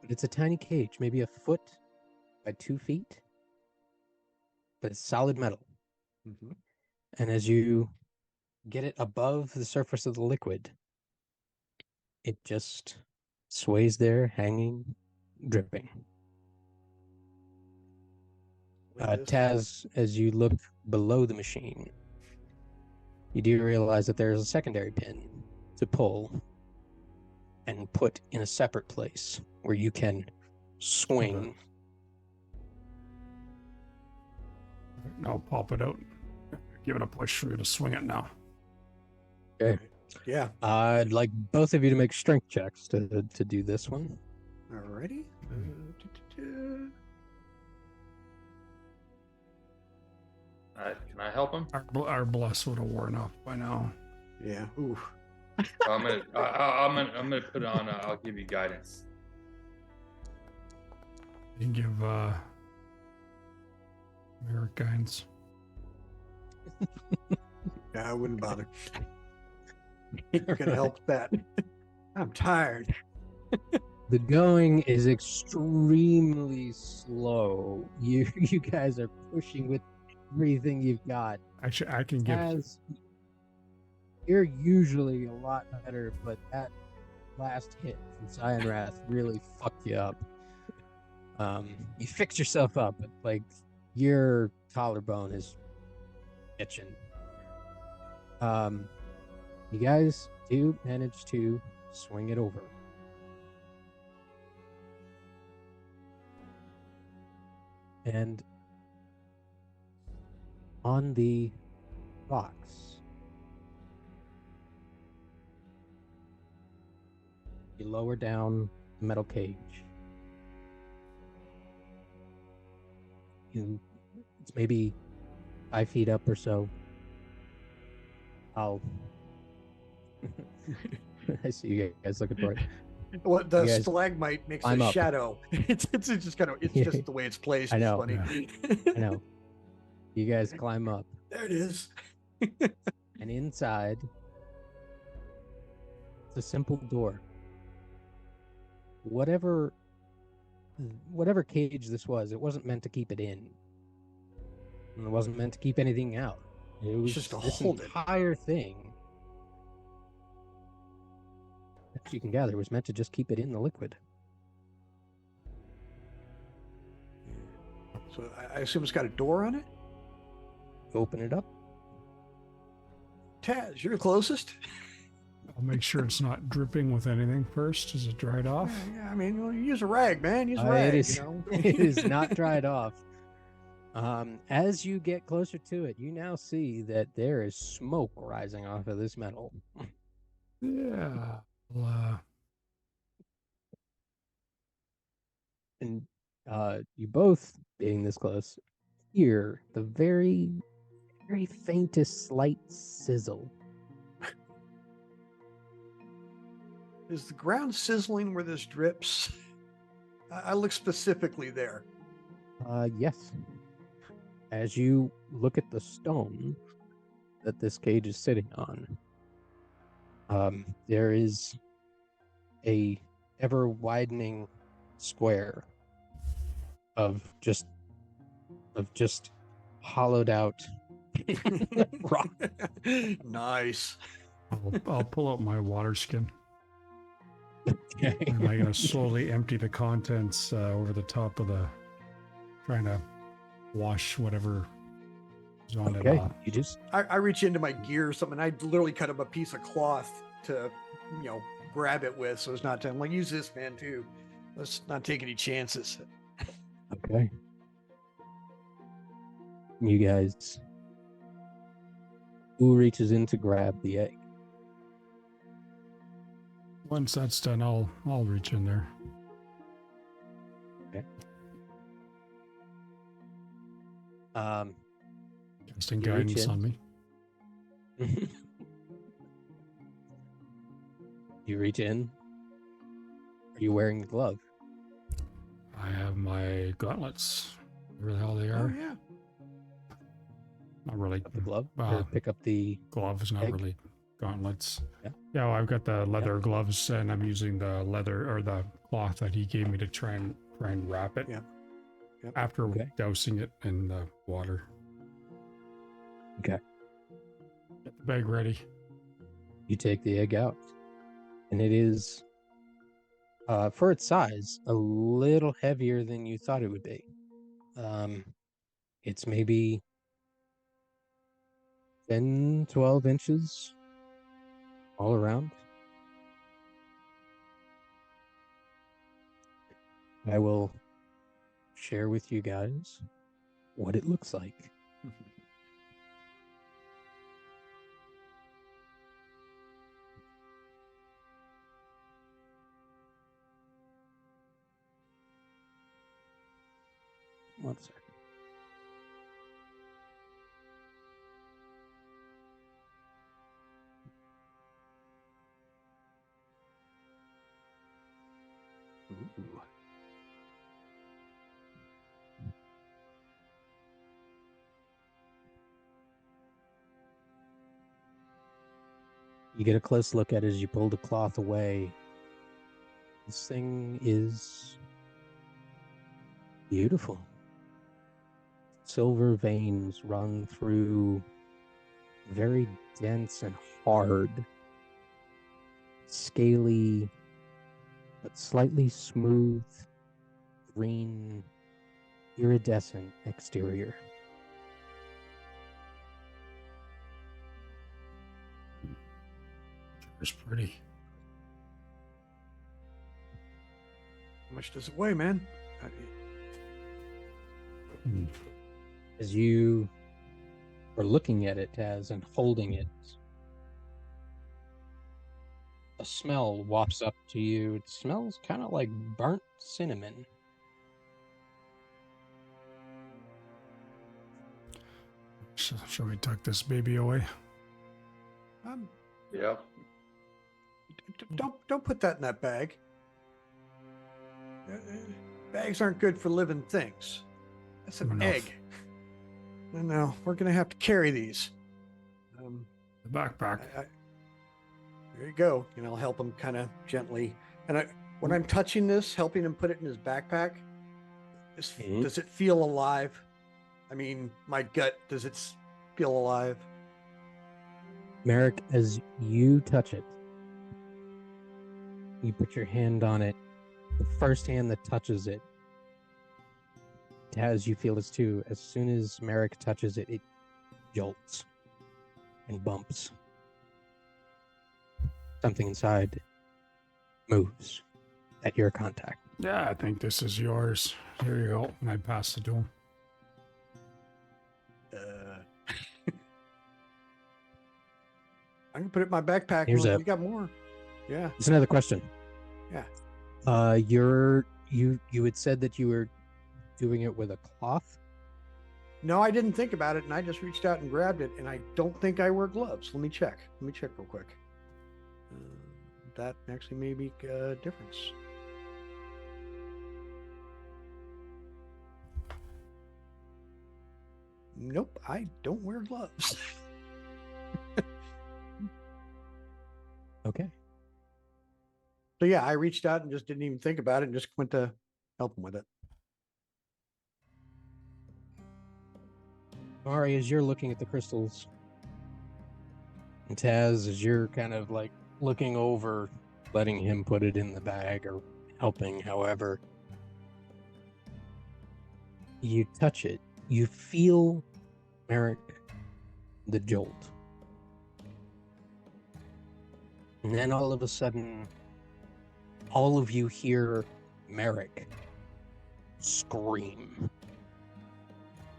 it's a tiny cage, maybe a foot by 2 feet, but it's solid metal. Mm-hmm. And as you get it above the surface of the liquid, it just sways there, hanging, dripping. Taz, as you look below the machine, you do realize that there's a secondary pin to pull and put in a separate place where you can swing. I'll pop it out. Give it a push. We're gonna swing it now. Okay. Yeah. I'd like both of you to make strength checks to do this one. Alrighty. Can I help him? Our bless would have worn off by now. Yeah. Ooh. I'm gonna put it on. I'll give you guidance. You can give Merrick guidance. Yeah, I wouldn't bother. You're gonna help that. I'm tired. The going is extremely slow. You guys are pushing with everything you've got. Actually, I can give. You're usually a lot better, but that last hit from Cyan Wrath really fucked you up. You fixed yourself up, but like your collarbone is itching. You guys do manage to swing it over. And on the box, you lower down the metal cage. It's maybe 5 feet up or so. I see you guys looking for it. Well, the stalagmite makes climb a up. shadow. It's just kind of, it's just the way it's placed. I know. It's funny. I know. You guys climb up. There it is. And inside, it's a simple door. Whatever cage this was, it wasn't meant to keep it in. And it wasn't meant to keep anything out. It was just to this hold it. entire thing, as you can gather, was meant to just keep it in the liquid. So I assume it's got a door on it? Open it up. Taz, you're the closest. I'll make sure it's not dripping with anything first. Is it dried off? Yeah, I mean, well, use a rag, man. Use a rag, It is, you know? it is not dried off. As you get closer to it, you now see that there is smoke rising off of this metal. Yeah. Well, And you both, being this close, hear the very, very faintest slight sizzle. Is the ground sizzling where this drips? I look specifically there. Yes. As you look at the stone that this cage is sitting on, there is a ever widening square of just hollowed out rock. Nice. I'll pull out my water skin. Okay. And I'm going to slowly empty the contents over the top of the, trying to wash whatever is on it Okay. off. You just I reach into my gear or something. I literally cut up a piece of cloth to, grab it with. So it's not, I'm like, use this, man, too. Let's not take any chances. okay. You guys, who reaches in to grab the egg? Once that's done, I'll reach in there. Okay. Casting You reach guidance in. on me. You reach in. Are you wearing the glove? I have my gauntlets. Where the hell they Oh, are. yeah. Not really. The glove? Wow. Or pick up the Gloves, not egg? really gauntlets. Yeah. Yeah, well, I've got the leather gloves, and I'm using the leather or the cloth that he gave me to try and wrap it. Yeah. Yep. After Okay. dousing it in the water. Okay. Get the bag ready. You take the egg out. And it is, for its size, a little heavier than you thought it would be. It's maybe 10, 12 inches all around. I will share with you guys what it looks like. One second. Ooh. You get a close look at it as you pull the cloth away. This thing is beautiful. Silver veins run through very dense and hard, scaly, but slightly smooth, green, iridescent exterior. It's pretty. How much does it weigh, man? Hmm. As you are looking at it, Taz, and holding it, a smell wafts up to you. It smells kind of like burnt cinnamon. Shall we tuck this baby away? Yep. Don't put that in that bag. Bags aren't good for living things. That's Fair an enough. egg. No, we're gonna have to carry these. The backpack. There you go. And I'll help him kind of gently. And when I'm touching this, helping him put it in his backpack, does it feel alive? I mean, my gut, does it feel alive? Merrick, as you touch it, you put your hand on it. The first hand that touches it, Taz, you feel this too. As soon as Merrick touches it, it jolts and bumps. Something inside moves at your contact. Yeah, I think this is yours. Here you go. And I pass it to him. I can put it in my backpack. You got more. Yeah. There's another question. Yeah. You had said that you were doing it with a cloth. No, I didn't think about it, and I just reached out and grabbed it, and I don't think I wear gloves. Let me check real quick. That actually may make a difference. Nope, I don't wear gloves. Okay. So yeah, I reached out and just didn't even think about it and just went to help him with it. Ari, as you're looking at the crystals, and Taz, as you're kind of like looking over, letting him put it in the bag or helping, however, you touch it. You feel, Merrick, the jolt. And then all of a sudden, all of you hear Merrick scream.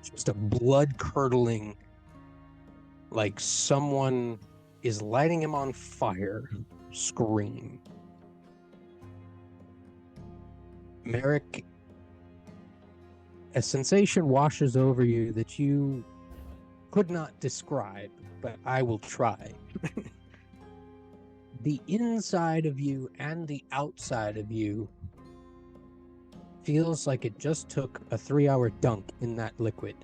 Just a blood-curdling, like someone is lighting him on fire, scream. Merrick, a sensation washes over you that you could not describe, but I will try. The inside of you and the outside of you feels like it just took a 3-hour dunk in that liquid.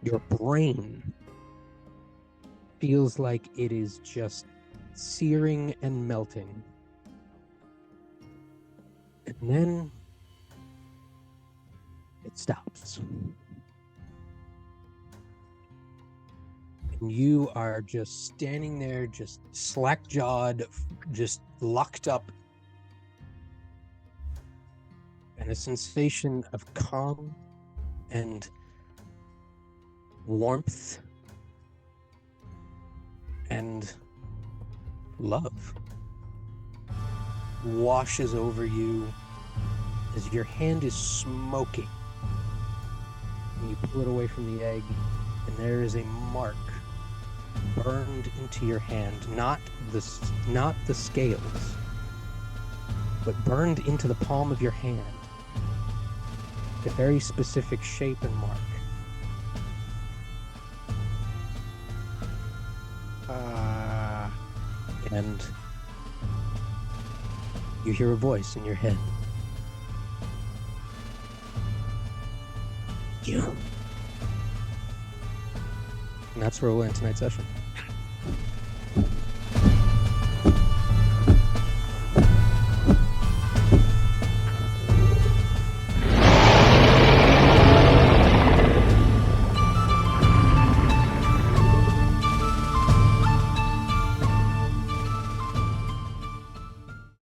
Your brain feels like it is just searing and melting. And then it stops. And you are just standing there, just slack-jawed, just locked up. And a sensation of calm and warmth and love washes over you as your hand is smoking. And you pull it away from the egg, and there is a mark burned into your hand, not the scales, but burned into the palm of your hand. A very specific shape and mark. And you hear a voice in your head. You. And that's where we'll end tonight's session.